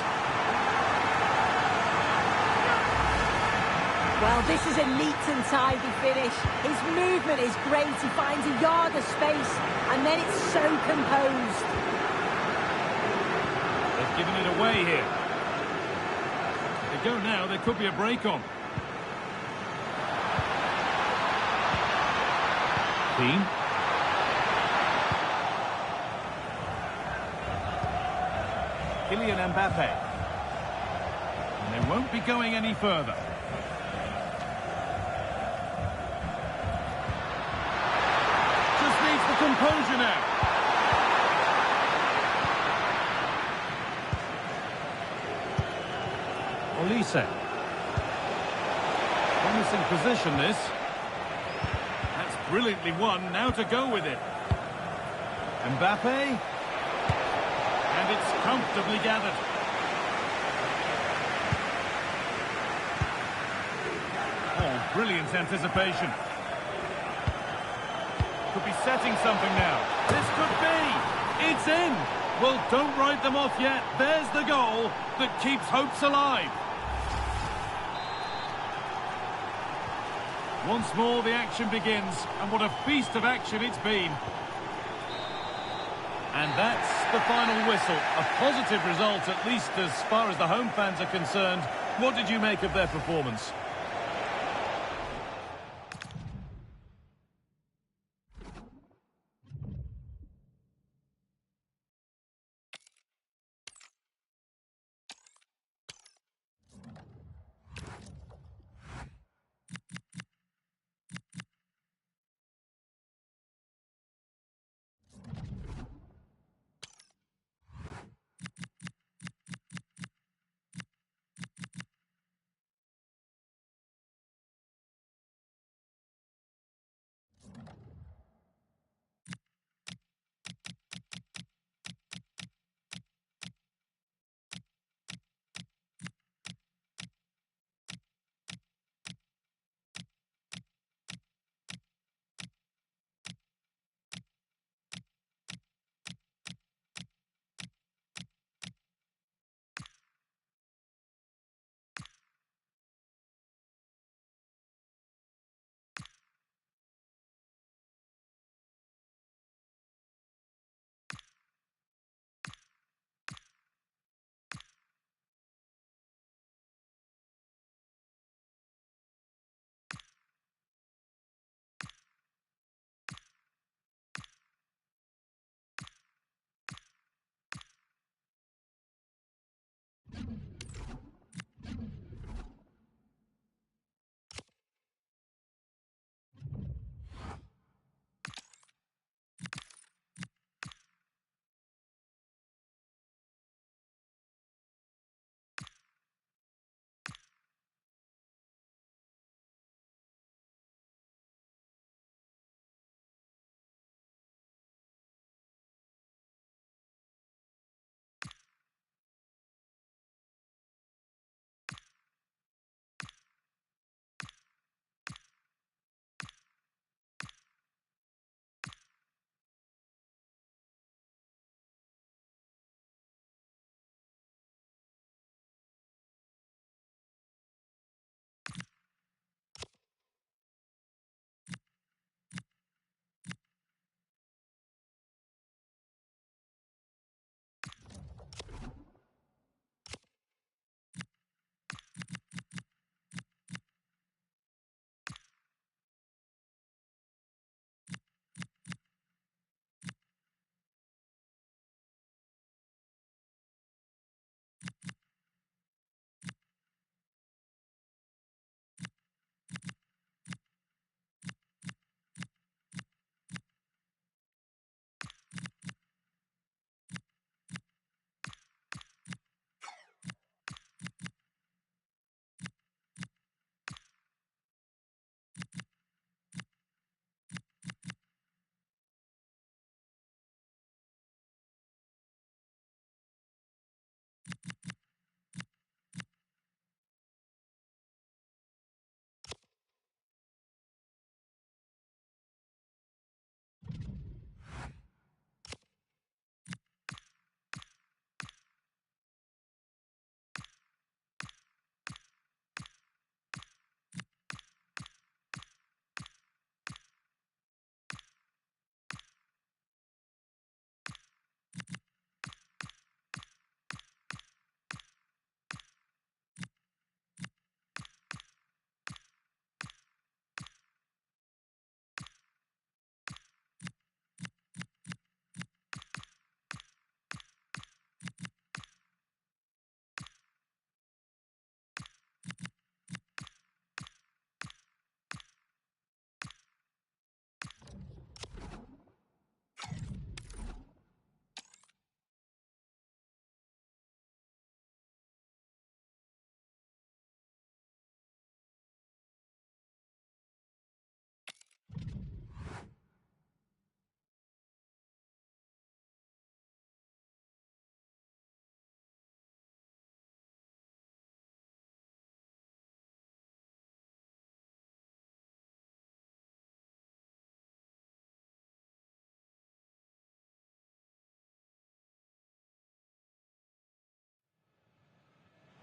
B: Well, this is a neat and tidy finish. His movement is great. He finds a yard of space, and then it's so composed.
A: They've given it away here. They go now, there could be a break on. Keane. Kylian Mbappe. And they won't be going any further. Just needs the composure now. Olise. Promising position, this. That's brilliantly won. Now to go with it. Mbappe. And it's comfortably gathered. Oh, brilliant anticipation. Could be setting something now. This could be. It's in. Well, don't write them off yet. There's the goal that keeps hopes alive. Once more the action begins, and what a feast of action it's been. And that's the final whistle. A positive result, at least as far as the home fans are concerned. What did you make of their performance?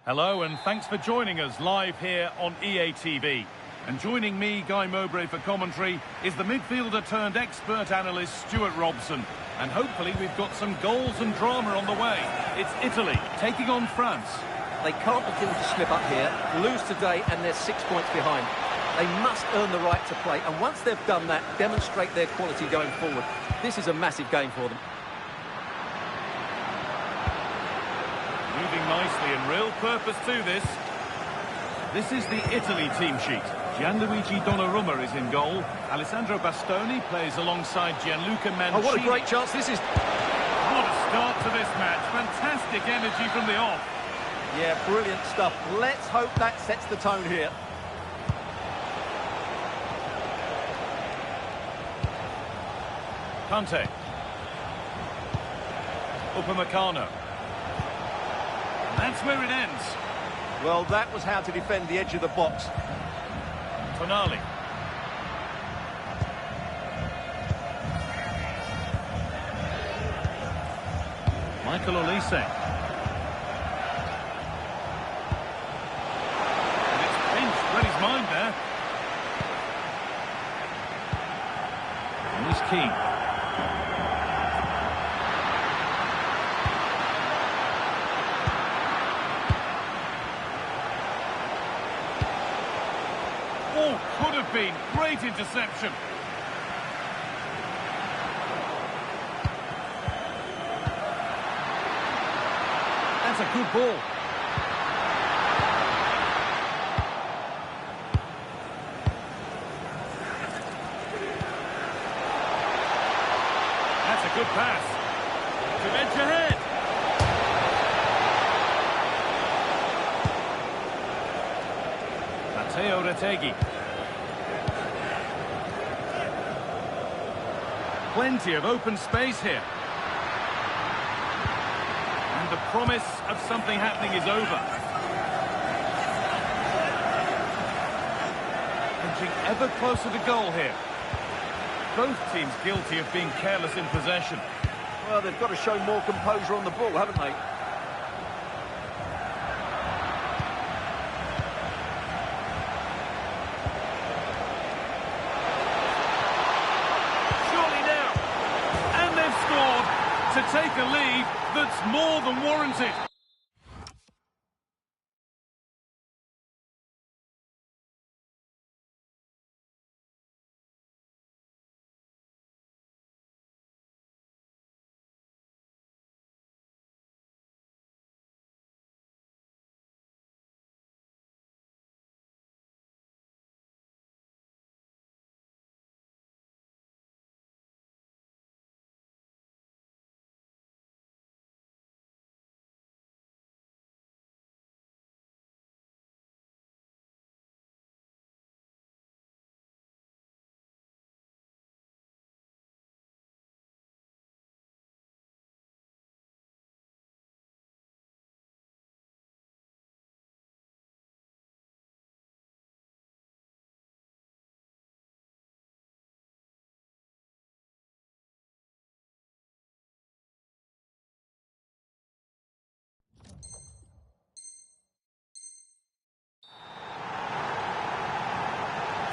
A: Hello and thanks for joining us live here on EA TV. And joining me, Guy Mowbray, for commentary is the midfielder turned expert analyst Stuart Robson. And hopefully we've got some goals and drama on the way. It's Italy taking on France.
C: They can't begin to slip up here, lose today and they're 6 points behind. They must earn the right to play, and once they've done that, demonstrate their quality going forward. This is a massive game for them.
A: Moving nicely and real purpose to this. This is the Italy team sheet. Gianluigi Donnarumma is in goal. Alessandro Bastoni plays alongside Gianluca Mancini.
C: Oh, what a great chance this is.
A: What a start to this match. Fantastic energy from the off.
C: Yeah, brilliant stuff. Let's hope that sets the tone here.
A: Kante. Upamecano. That's where it ends.
C: Well, that was how to defend the edge of the box.
A: Tonali. Michael Olise. And it's pinched, read his mind there. And he's keen. Oh, could have been. Great interception. That's a good ball. That's a good pass. To edge ahead. Matteo Retegui. Plenty of open space here. And the promise of something happening is over. Inching ever closer to goal here. Both teams guilty of being careless in possession.
C: Well, they've got to show more composure on the ball, haven't they?
A: To take a lead that's more than warranted.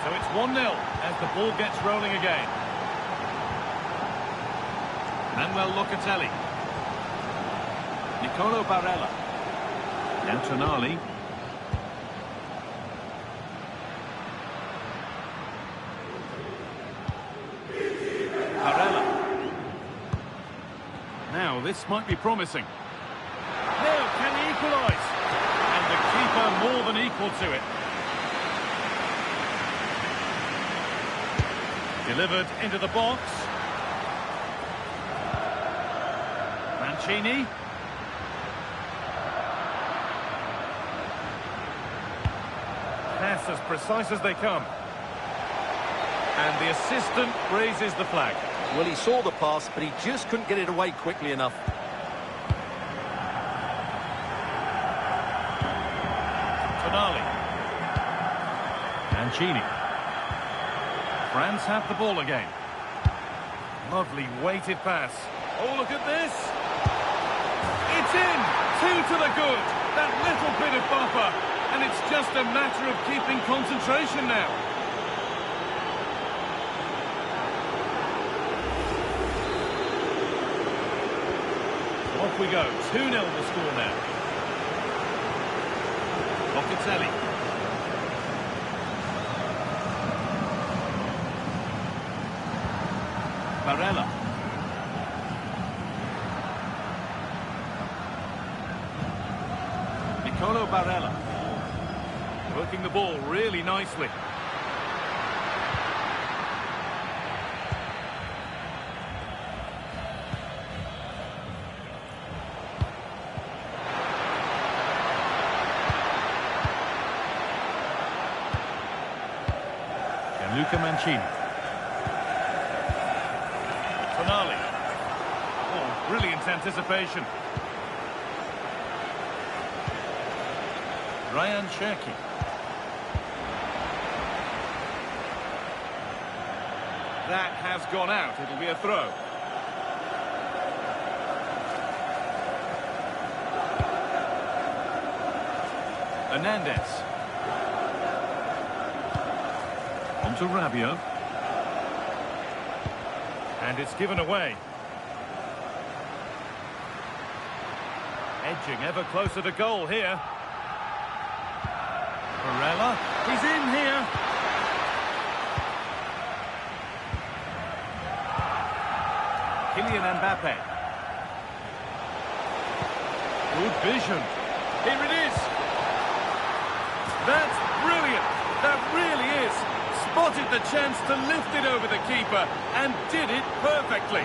A: So it's 1-0 as the ball gets rolling again. Manuel Locatelli. Nicolo Barella. Now Tonali. Barella. Now this might be promising. Now can he equalise? And the keeper more than equal to it. Delivered into the box. Mancini. Pass as precise as they come. And the assistant raises the flag.
C: Well, he saw the pass, but he just couldn't get it away quickly enough.
A: Tonali. Mancini. France have the ball again. Lovely weighted pass. Oh, look at this. It's in. 2 to the good. that little bit of buffer, and it's just a matter of keeping concentration now. So off we go, 2-0 the score now. Locatelli. Barella. Nicolo Barella. Working the ball really nicely. Gianluca Mancini. Tonali. Oh, brilliant anticipation. Ryan Cherki. That has gone out. It'll be a throw. Hernandez. On to Rabiot. And it's given away. Edging ever closer to goal here. Barella. He's in here. Kylian Mbappe. Good vision. Here it is. That's brilliant. That really is. Spotted the chance to lift it over the keeper and did it perfectly.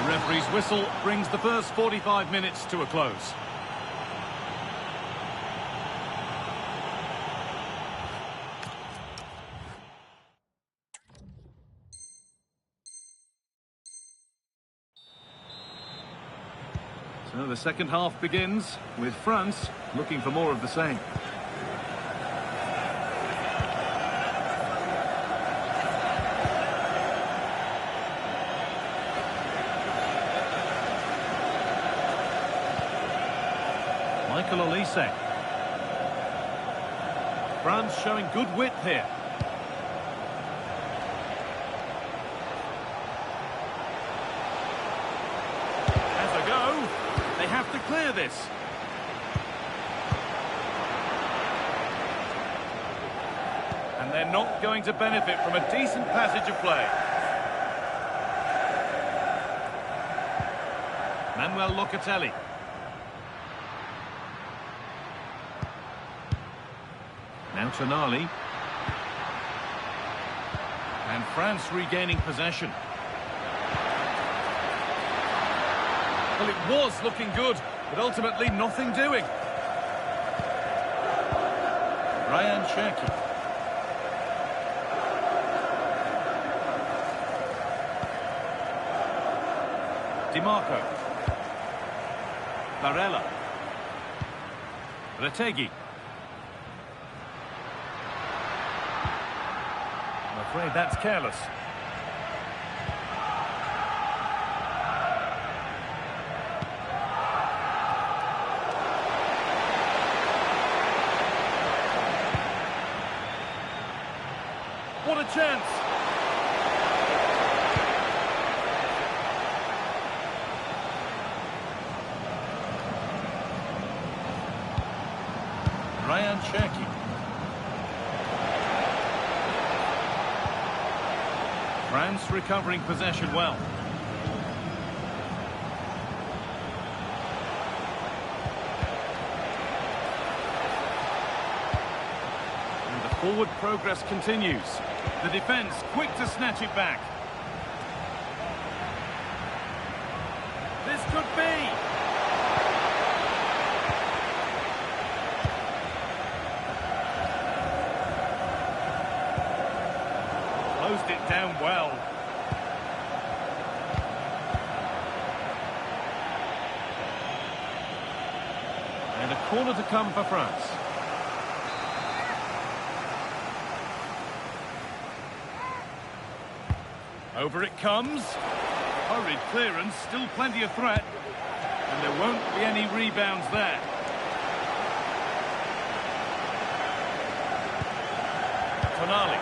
A: Referee's whistle brings the first 45 minutes to a close. So the second half begins with France looking for more of the same. Michael Olise. France showing good width here. Has a go. They have to clear this. And they're not going to benefit from a decent passage of play. Manuel Locatelli. Now Tonali. And France regaining possession. Well, it was looking good, but ultimately nothing doing. Ryan Cherki. Di Marco. Barella. Retegui. I'm afraid that's careless. What a chance! Ryan Cherky. France recovering possession well. And the forward progress continues. The defence quick to snatch it back. This could be. Closed it down well. And a corner to come for France. Over it comes. Hurried clearance, still plenty of threat. And there won't be any rebounds there. Tonali.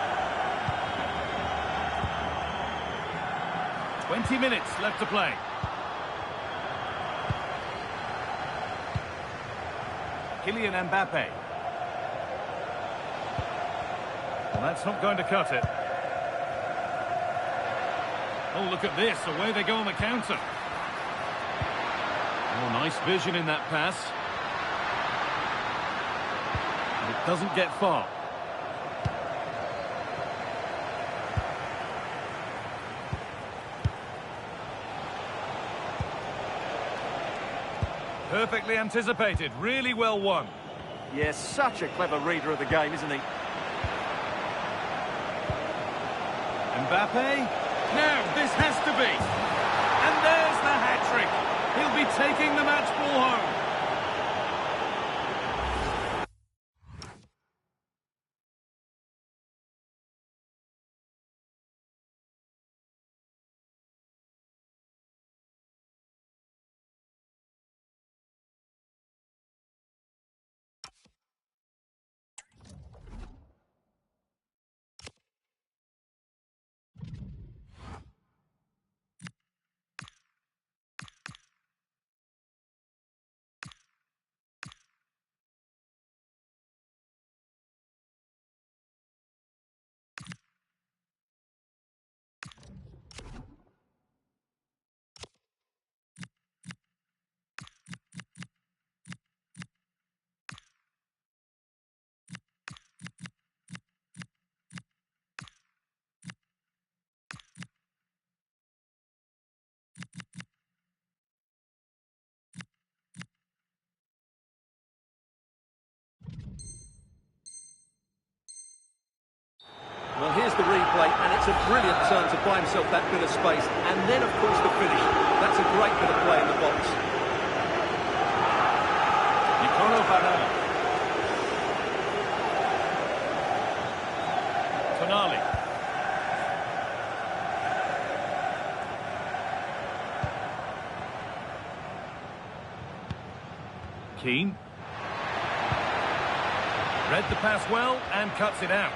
A: 20 minutes left to play. Kylian Mbappe. Well, that's not going to cut it. Oh, look at this. Away they go on the counter. Oh, nice vision in that pass. And it doesn't get far. Perfectly anticipated, really well won.
C: Yes, such a clever reader of the game, isn't he?
A: Mbappe. Now, this has to be. And there's the hat-trick. He'll be taking the match ball home.
C: Well, here's the replay, and it's a brilliant turn to buy himself that bit of space. And then, of course, the finish. That's a great bit of play in the box.
A: Nicolo Varela. Tonali. Keane. Read the pass well and cuts it out.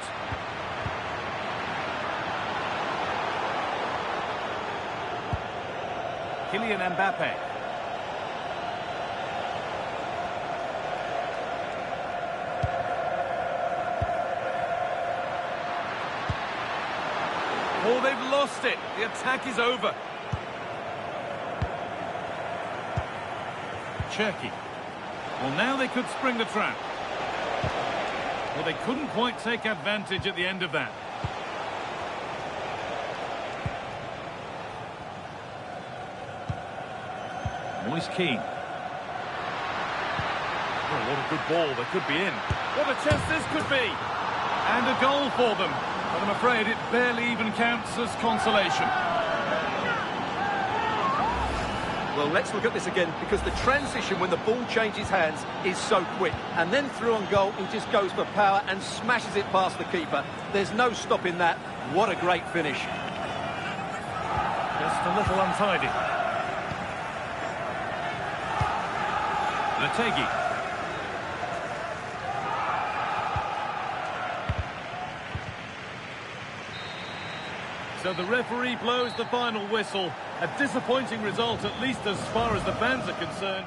A: Kylian Mbappe. Oh, they've lost it. The attack is over. Cherky. Well, now they could spring the trap. Well, they couldn't quite take advantage at the end of that. Moise Keane. Oh, what a good ball. They could be in. What a chance this could be. And a goal for them. But I'm afraid it barely even counts as consolation.
C: Well, let's look at this again, because the transition when the ball changes hands is so quick. And then through on goal, he just goes for power and smashes it past the keeper. There's no stopping that. What a great finish.
A: Just a little untidy. Lategi. So the referee blows the final whistle. A disappointing result, at least as far as the fans are concerned.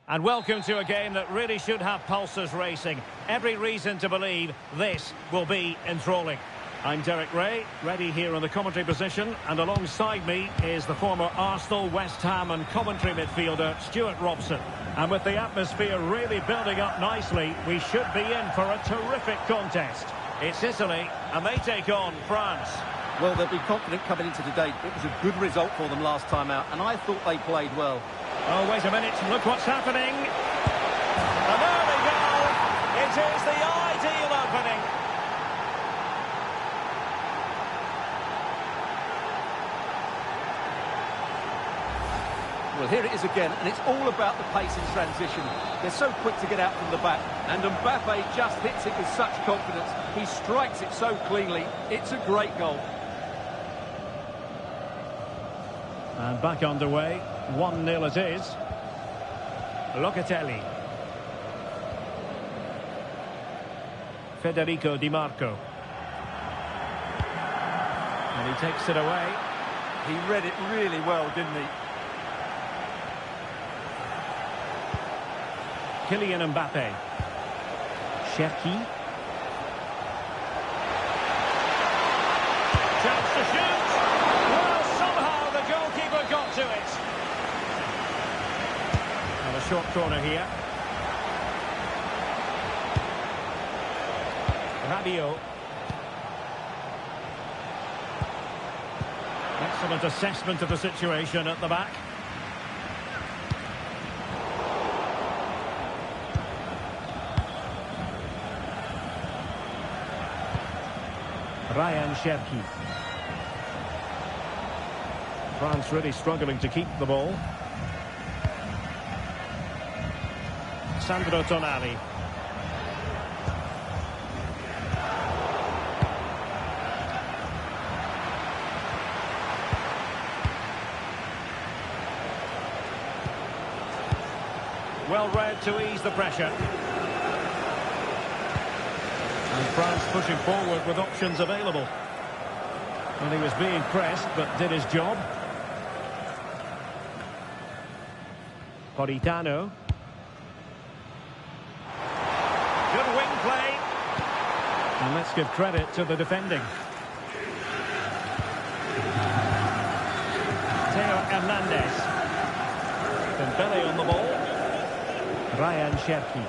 D: And welcome to a game that really should have pulses racing. Every reason to believe this will be enthralling. I'm Derek Ray, ready here in the commentary position, and alongside me is the former Arsenal, West Ham and Coventry midfielder Stuart Robson. And with the atmosphere really building up nicely, we should be in for a terrific contest. It's Italy, and they take on France.
C: Well, they'll be confident coming into today. It was a good result for them last time out, and I thought they played well.
D: Oh, wait a minute, look what's happening. And there we go. It is the ideal opening.
C: Well, here it is again, and it's all about the pace in transition. They're so quick to get out from the back, and Mbappe just hits it with such confidence. He strikes it so cleanly. It's a great goal.
D: And back underway, 1-0 it is. Locatelli. Federico Di Marco. And he takes it away.
C: He read it really well, didn't he?
D: Kylian Mbappe. Cherki. Chance to shoot. Well, somehow the goalkeeper got to it. And a short corner here. Rabiot. Excellent assessment of the situation at the back. Ryan Cherki. France really struggling to keep the ball. Sandro Tonali. Well read to ease the pressure. And France pushing forward with options available. Well, he was being pressed, but did his job. Politano. Good wing play. And let's give credit to the defending. Theo Hernandez. Dembele on the ball. Ryan Cherki.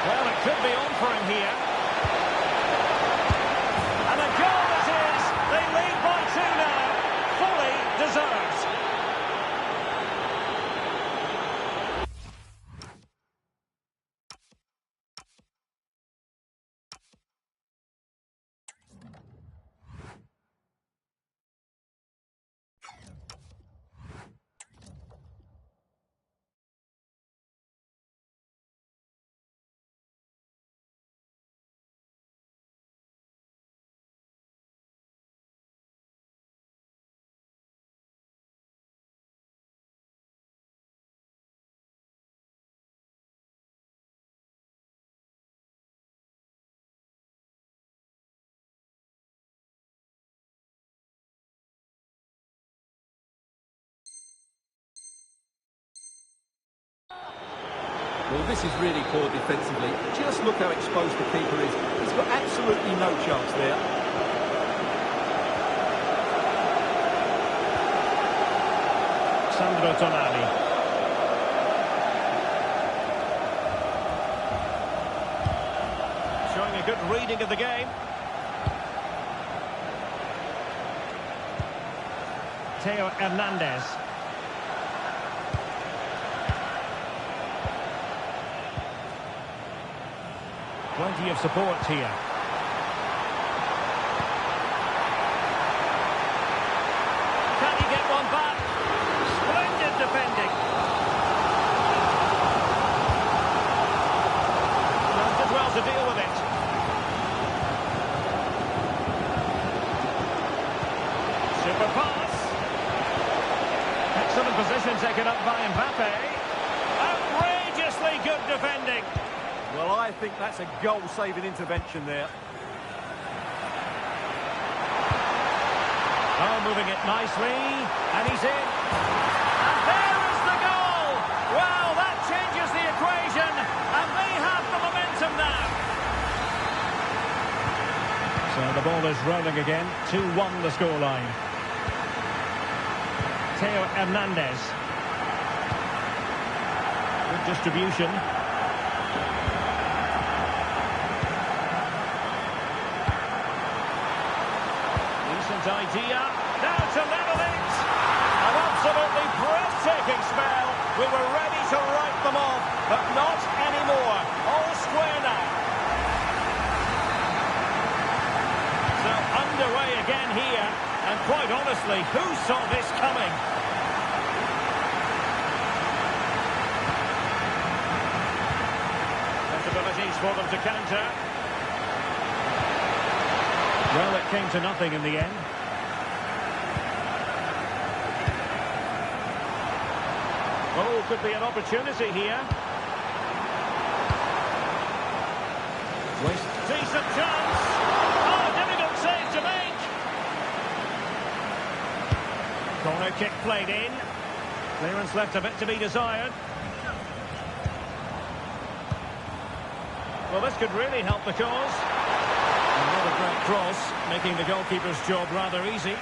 D: Well, it could be on for him here. And a goal it is! They lead by 2 now. Fully deserved.
C: Well, this is really poor defensively. Just look how exposed the keeper is. He's got absolutely no chance there.
D: Sandro Tonali. Showing a good reading of the game. Theo Hernandez. Plenty of support here. Can he get one back? Splendid defending. And did well to deal with it. Super pass. Excellent position taken up by Mbappe. Outrageously good defending.
C: Well, I think that's a goal-saving intervention there.
D: Oh, moving it nicely, and he's in. And there is the goal! Well, that changes the equation, and they have the momentum now. So the ball is rolling again, 2-1 the scoreline. Theo Hernandez. Good distribution. Idea, now to level it. An absolutely breathtaking spell. We were ready to write them off, but not anymore. All square now. So underway again here, and quite honestly, who saw this coming? Possibilities for them to counter. Well, it came to nothing in the end. Oh, could be an opportunity here. Decent chance. Oh, difficult save to make. Corner kick played in. Clearance left a bit to be desired. Well, this could really help the cause. Another great cross, making the goalkeeper's job rather easy.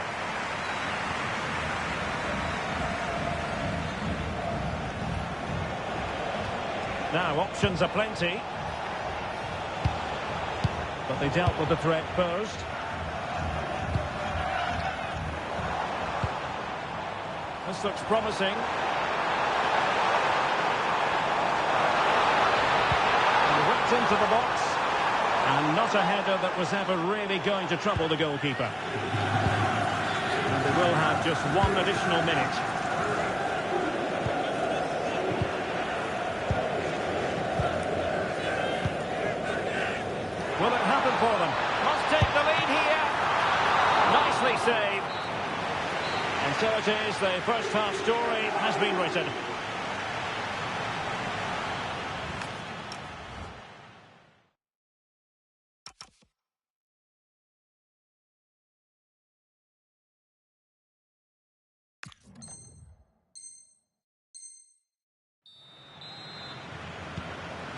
D: Now, options are plenty. But they dealt with the threat first. This looks promising. And whipped into the box. And And not a header that was ever really going to trouble the goalkeeper. And they will have just one additional minute. Will it happen for them? Must take the lead here. Nicely saved. And so it is, the first half story has been written.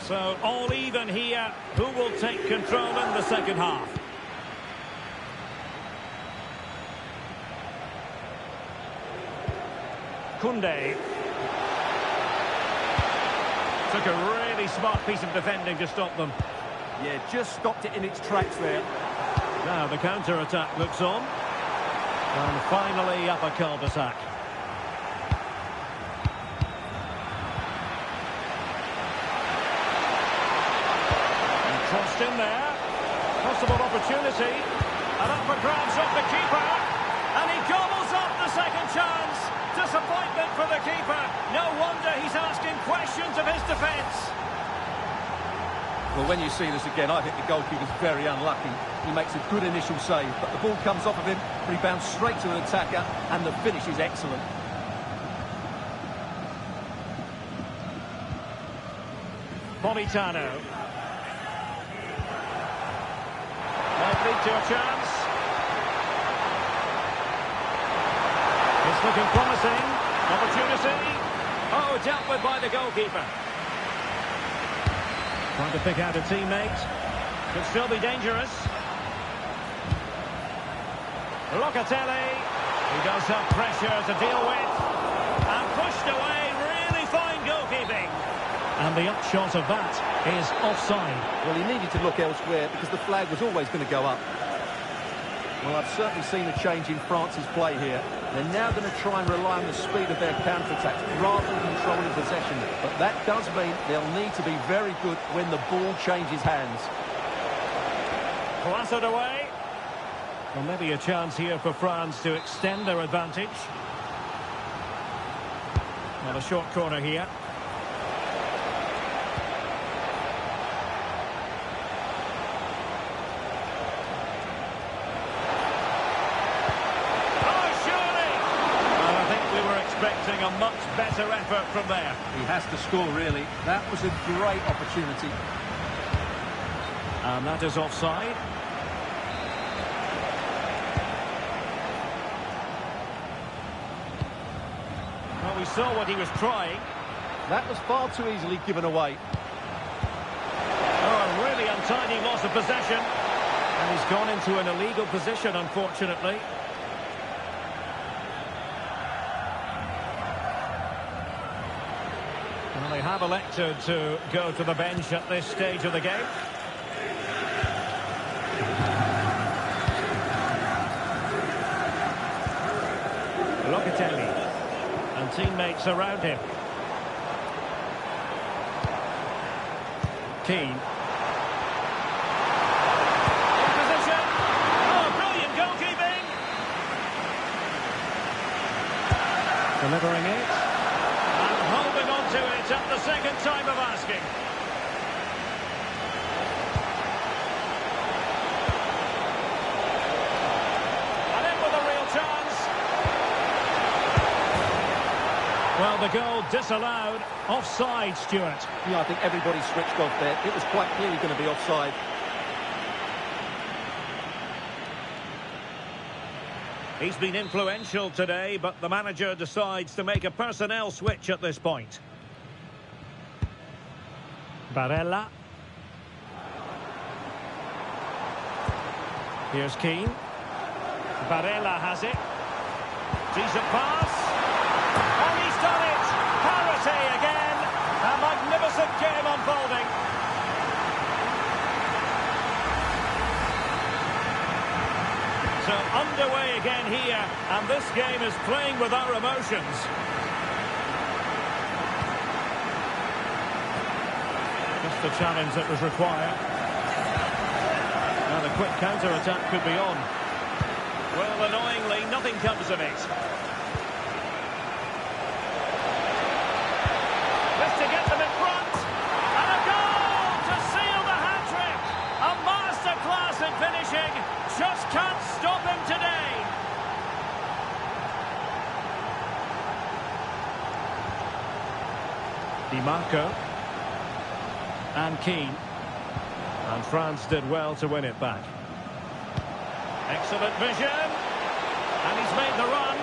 D: So all even here. Who will take control in the second half? Koundé. Took a really smart piece of defending to stop them.
C: Yeah, just stopped it in its tracks there.
D: Now the counter-attack looks on. And finally up a cul-de-sac. Crossed in there. Possible opportunity. And up for grabs off the keeper. And he gobbles up the second chance. Disappointment for the keeper. No wonder he's asking questions of his defence.
C: Well, when you see this again, I think the goalkeeper's very unlucky. He makes a good initial save, but the ball comes off of him, rebounds straight to the attacker, and the finish is excellent.
D: Politano. Might lead to a chance. It's looking promising. Opportunity. Oh, dealt with by the goalkeeper. Trying to pick out a teammate. Could still be dangerous. Locatelli. He does have pressure to deal with. And pushed away. Really fine goalkeeping. And the upshot of that is offside.
C: Well, he needed to look elsewhere because the flag was always going to go up. Well, I've certainly seen a change in France's play here. They're now going to try and rely on the speed of their counter-attacks rather than controlling possession. But that does mean they'll need to be very good when the ball changes hands.
D: Blasted away. Well, maybe a chance here for France to extend their advantage. Well, a short corner here. Expecting a much better effort from there.
C: He has to score, really. That was a great opportunity.
D: And that is offside. Well, we saw what he was trying.
C: That was far too easily given away.
D: Oh, a really untidy loss of possession. And he's gone into an illegal position, unfortunately. Well, they have elected to go to the bench at this stage of the game. Locatelli. And teammates around him. Keane. In position. Oh, brilliant goalkeeping. Delivering it. Holding on to it at the second time of asking. And in with a real chance. Well, the goal disallowed. Offside, Stuart.
C: Yeah, I think everybody switched off there. It was quite clearly going to be offside.
D: He's been influential today, but the manager decides to make a personnel switch at this point. Barella. Here's Keane. Barella has it. Decent pass. And he's done it. Parity again. A magnificent game unfolding. So underway again here, and this game is playing with our emotions. Just the challenge that was required. quick counter-attack could be on. Well, annoyingly, nothing comes of it. Just to get them in front. And a goal to seal the hat-trick. A masterclass in finishing. Just can't stop him today. Di Marco. And Keane. And France did well to win it back. Excellent vision. And he's made the run.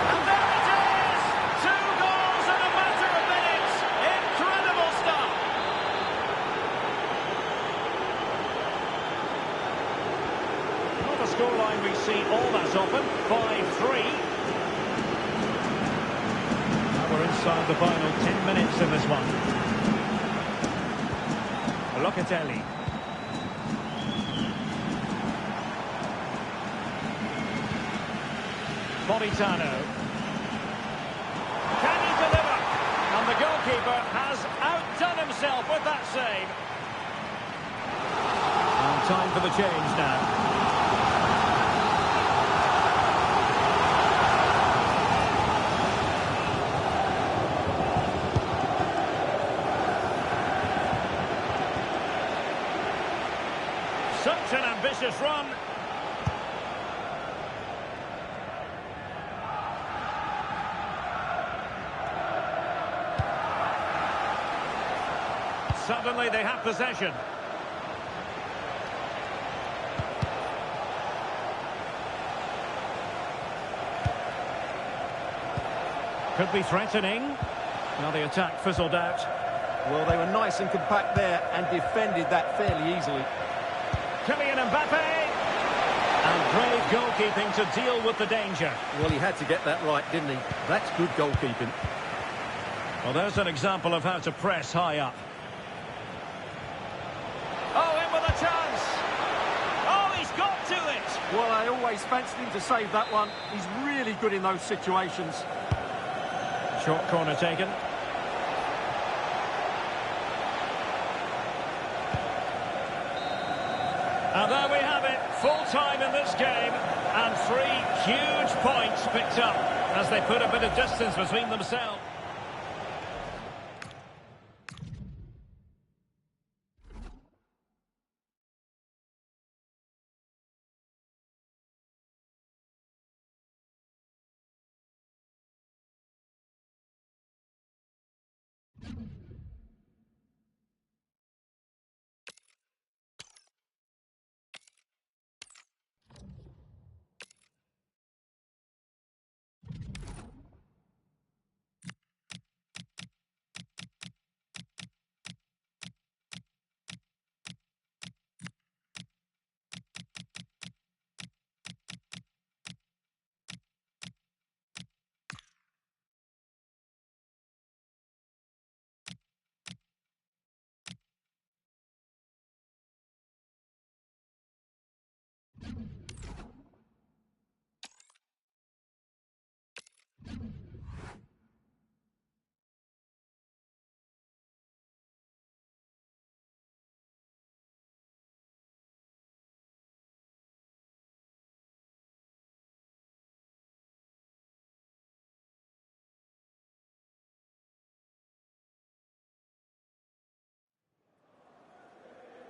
D: And there it is! 2 goals in a matter of minutes. Incredible stuff. Not a scoreline we see all that often. 5-3. Now we're inside the final 10 minutes in this one. Locatelli. Politano. Can he deliver? And the goalkeeper has outdone himself with that save. And time for the change now. Such an ambitious run. Suddenly they have possession. Could be threatening. Now the attack fizzled out.
C: Well, they were nice and compact there and defended that fairly easily.
D: Kylian Mbappe. And brave goalkeeping to deal with the danger.
C: Well, he had to get that right, didn't he? That's good goalkeeping.
D: Well, there's an example of how to press high up. Oh, in with a chance. Oh, he's got to it.
C: Well, I always fancied him to save that one. He's really good in those situations.
D: Short corner taken. And there we have it, full time in this game, and 3 huge points picked up as they put a bit of distance between themselves.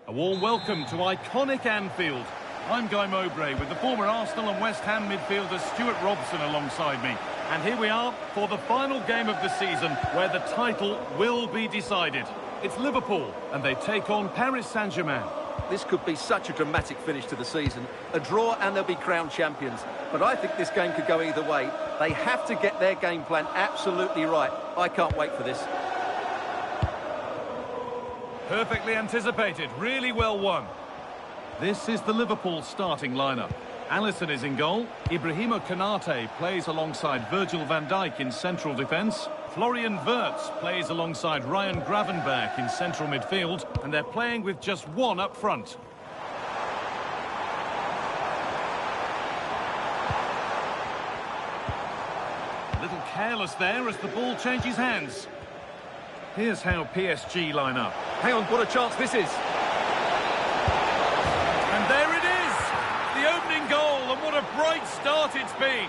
A: A warm welcome to iconic Anfield. I'm Guy Mowbray with the former Arsenal and West Ham midfielder Stuart Robson alongside me. And here we are for the final game of the season where the title will be decided. It's Liverpool and they take on Paris Saint-Germain.
C: This could be such a dramatic finish to the season. A draw and they'll be crowned champions. But I think this game could go either way. They have to get their game plan absolutely right. I can't wait for this.
A: Perfectly anticipated, really well won. This is the Liverpool starting lineup. Alisson is in goal. Ibrahima Konate plays alongside Virgil van Dijk in central defence. Florian Wirtz plays alongside Ryan Gravenberch in central midfield. And they're playing with just one up front. A little careless there as the ball changes hands. Here's how PSG line up.
C: Hang on, what a chance this is.
A: start it's been.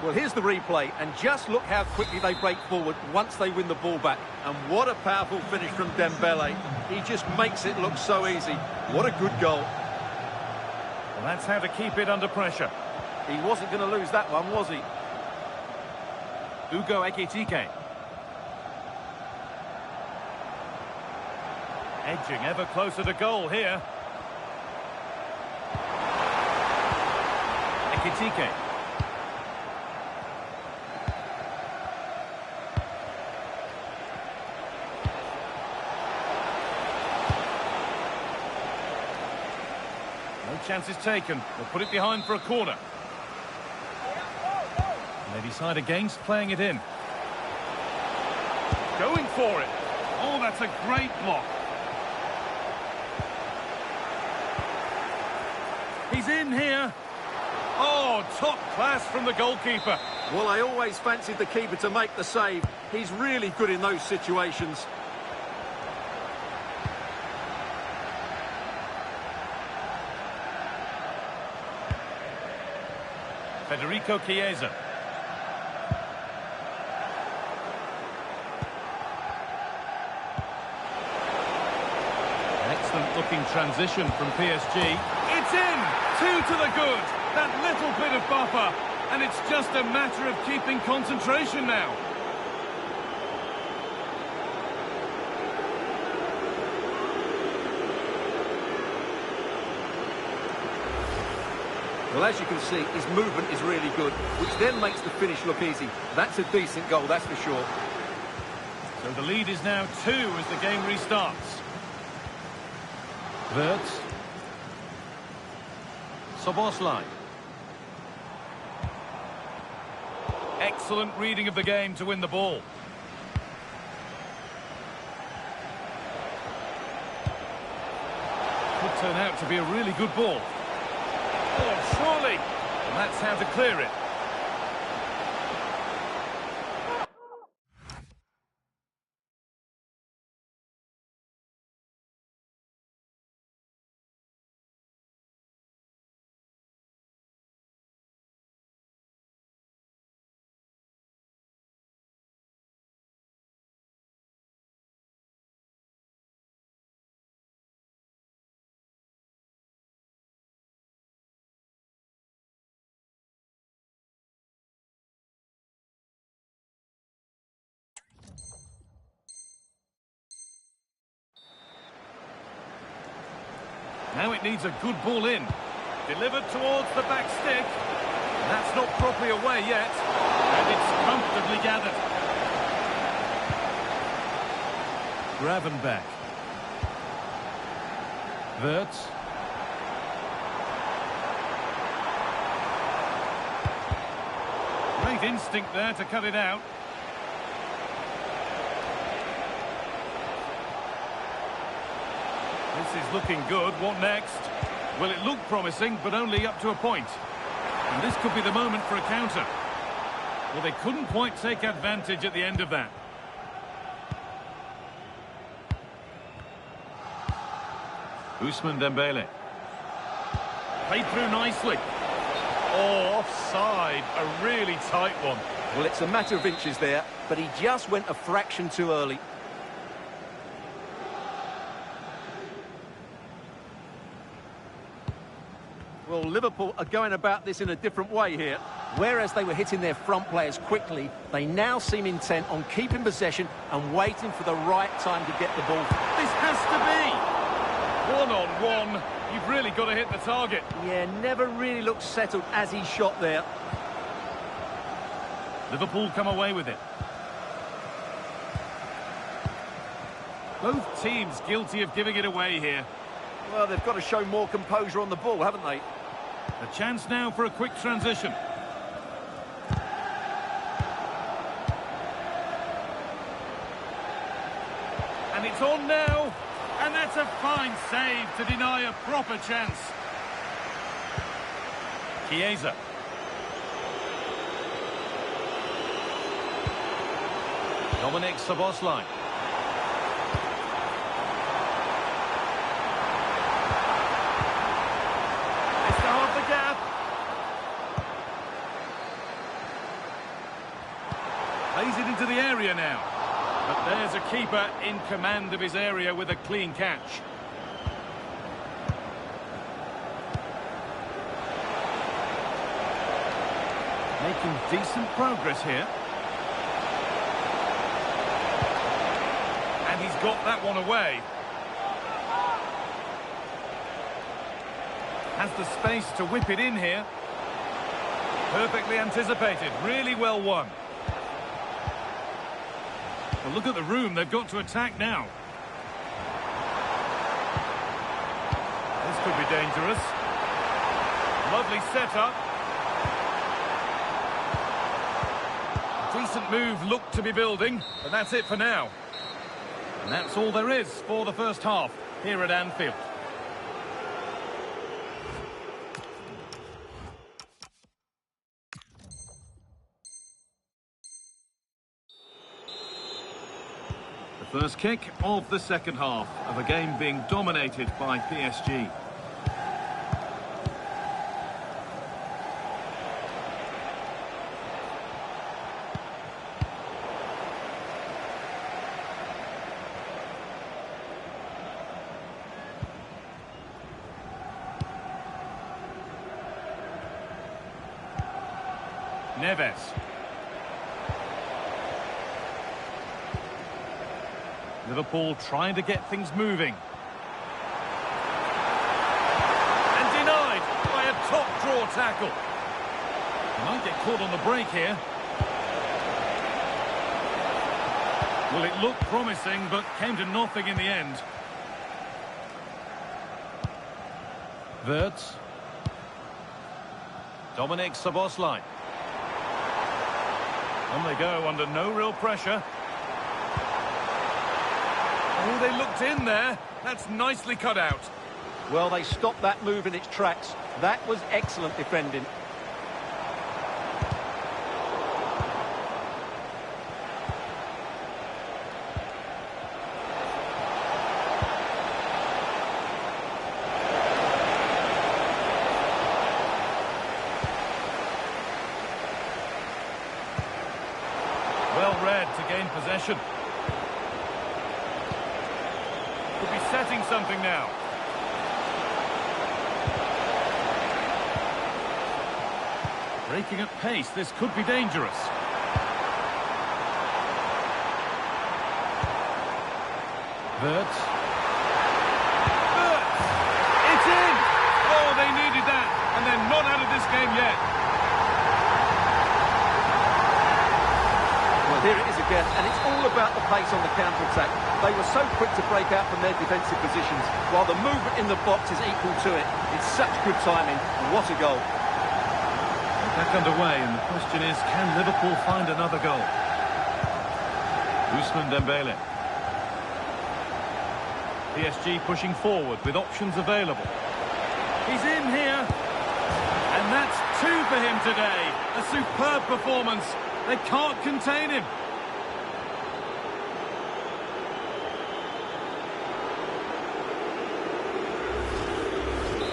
C: Well, here's the replay, and just look how quickly they break forward once they win the ball back. And what a powerful finish from Dembele. He just makes it look so easy. What a good goal.
A: Well, that's how to keep it under pressure.
C: He wasn't going to lose that one, was he?
A: Ugo Ekitike. Edging ever closer to goal here. Ekitike. No chances taken. They'll put it behind for a corner. And they decide against playing it in. Going for it. Oh, that's a great block. He's in here. Oh, top class from the goalkeeper.
C: Well, I always fancied the keeper to make the save. He's really good in those situations.
A: Federico Chiesa. An excellent looking transition from PSG. It's in! 2 to the good. That little bit of buffer. And it's just a matter of keeping concentration now.
C: Well, as you can see, his movement is really good, which then makes the finish look easy. That's a decent goal, that's for sure.
A: So the lead is now 2 as the game restarts. Wirtz. Szoboszlai. Excellent reading of the game to win the ball. Could turn out to be a really good ball. Oh, surely! And that's how to clear it. Now it needs a good ball in. Delivered towards the back stick. That's not properly away yet. And it's comfortably gathered. Gravenberch. Wirtz. Great instinct there to cut it out. This is looking good. What next? Well, it looked promising, but only up to a point. And this could be the moment for a counter. Well, they couldn't quite take advantage at the end of that. Ousmane Dembele. Played through nicely. Oh, offside. A really tight one.
C: Well, it's a matter of inches there, but he just went a fraction too early. Well, Liverpool are going about this in a different way here. Whereas they were hitting their front players quickly, they now seem intent on keeping possession and waiting for the right time to get the ball.
A: This has to be. One-on-one. You've really got to hit the target.
C: Yeah, never really looked settled as he shot there.
A: Liverpool come away with it. Both teams guilty of giving it away here.
C: Well, they've got to show more composure on the ball, haven't they?
A: A chance now for a quick transition. And it's on now. And that's a fine save to deny a proper chance. Chiesa. Dominic Szoboszlai. Plays it into the area now. But there's a keeper in command of his area with a clean catch. Making decent progress here. And he's got that one away. Has the space to whip it in here. Perfectly anticipated. Really well won. Well, look at the room. They've got to attack now. This could be dangerous. Lovely setup. Decent move looked to be building, but that's it for now. And that's all there is for the first half here at Anfield. The first kick of the second half of a game being dominated by PSG. Neves. Liverpool trying to get things moving. And denied by a top draw tackle. He might get caught on the break here. Well, it looked promising, but came to nothing in the end. Wirtz. Dominic Szoboszlai. On they go under no real pressure. Oh, they looked in there. That's nicely cut out.
C: Well, they stopped that move in its tracks. That was excellent defending.
A: Well read to gain possession. Could be setting something now. Breaking at pace, this could be dangerous. Wirtz. Wirtz! It's in! Oh, they needed that, and they're not out of this game yet.
C: Here it is again, and it's all about the pace on the counter-attack. They were so quick to break out from their defensive positions, while the movement in the box is equal to it. It's such good timing, and what a goal.
A: Back underway, and the question is, can Liverpool find another goal? Ousmane Dembele. PSG pushing forward with options available. He's in here, and that's two for him today. A superb performance. They can't contain him.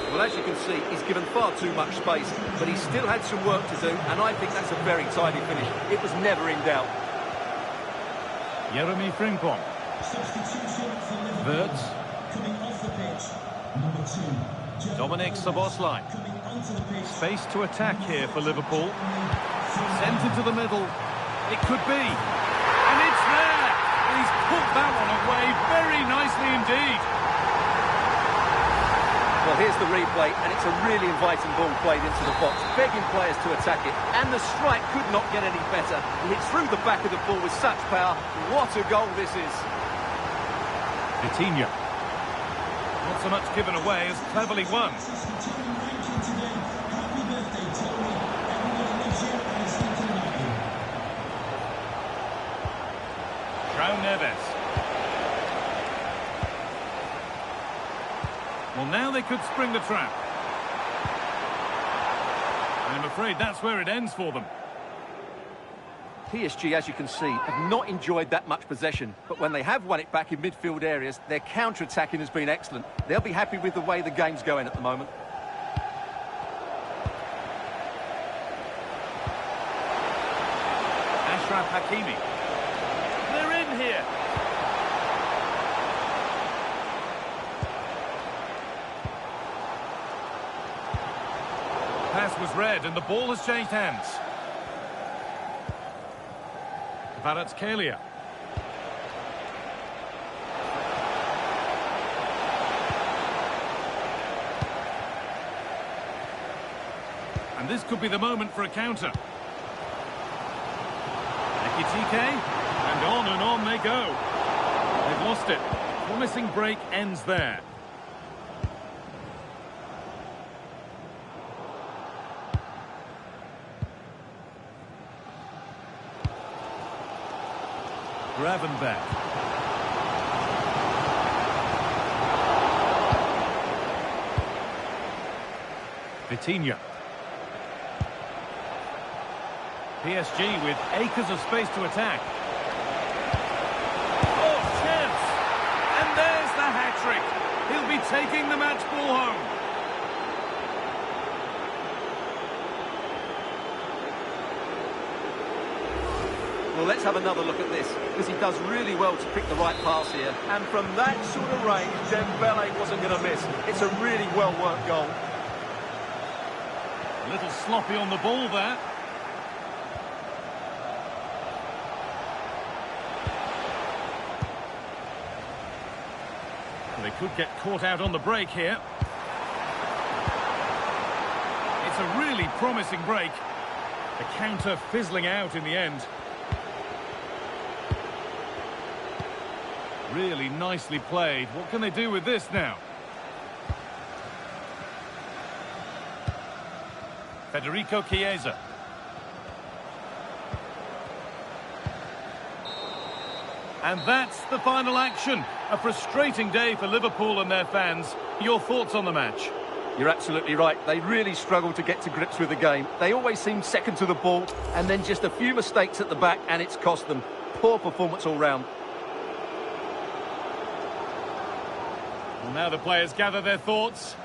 C: Well, as you can see, he's given far too much space, but he still had some work to do, and I think that's a very tidy finish. It was never in doubt.
A: Jeremy Frimpong. Wirtz. Dominic Szoboszlai. Space to attack here for Liverpool. Sent into the middle. It could be. And it's there! And he's put that one away very nicely indeed.
C: Well, here's the replay, and it's a really inviting ball played into the box, begging players to attack it. And the strike could not get any better. He hits through the back of the ball with such power. What a goal this is.
A: Vitinha. Not so much given away as cleverly won. Neves. Well, now they could spring the trap. And I'm afraid that's where it ends for them.
C: PSG, as you can see, have not enjoyed that much possession, but when they have won it back in midfield areas, their counter-attacking has been excellent. They'll be happy with the way the game's going at the moment.
A: Achraf Hakimi. They're in here. Pass was read and the ball has changed hands. Kvaratskhelia. And this could be the moment for a counter. Ekitike, and on they go. They've lost it. Promising break ends there. Gravenberch. Vitinha. PSG with acres of space to attack. Oh, chance! And there's the hat-trick. He'll be taking the match ball home.
C: Well, let's have another look at this, because he does really well to pick the right pass here. And from that sort of range, Dembele wasn't going to miss. It's a really well-worked goal.
A: A little sloppy on the ball there. They could get caught out on the break here. It's a really promising break. The counter fizzling out in the end. Really nicely played. What can they do with this now? Federico Chiesa. And that's the final action. A frustrating day for Liverpool and their fans. Your thoughts on the match?
C: You're absolutely right. They really struggled to get to grips with the game. They always seem second to the ball, and then just a few mistakes at the back, and it's cost them. Poor performance all round.
A: Well, now the players gather their thoughts.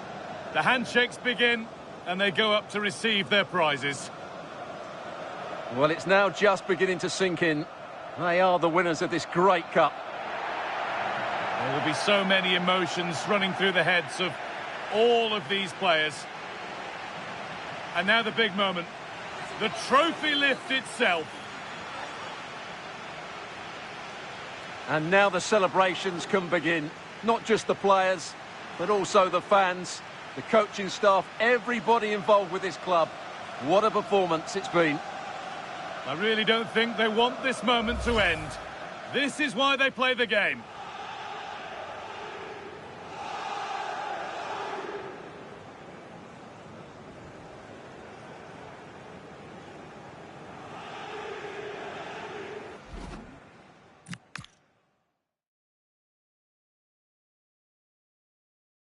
A: The handshakes begin, and they go up to receive their prizes.
C: Well, it's now just beginning to sink in. They are the winners of this great cup.
A: There will be so many emotions running through the heads of all of these players. And now the big moment. The trophy lift itself.
C: And now the celebrations can begin. Not just the players, but also the fans, the coaching staff, everybody involved with this club. What a performance it's been.
A: I really don't think they want this moment to end. This is why they play the game.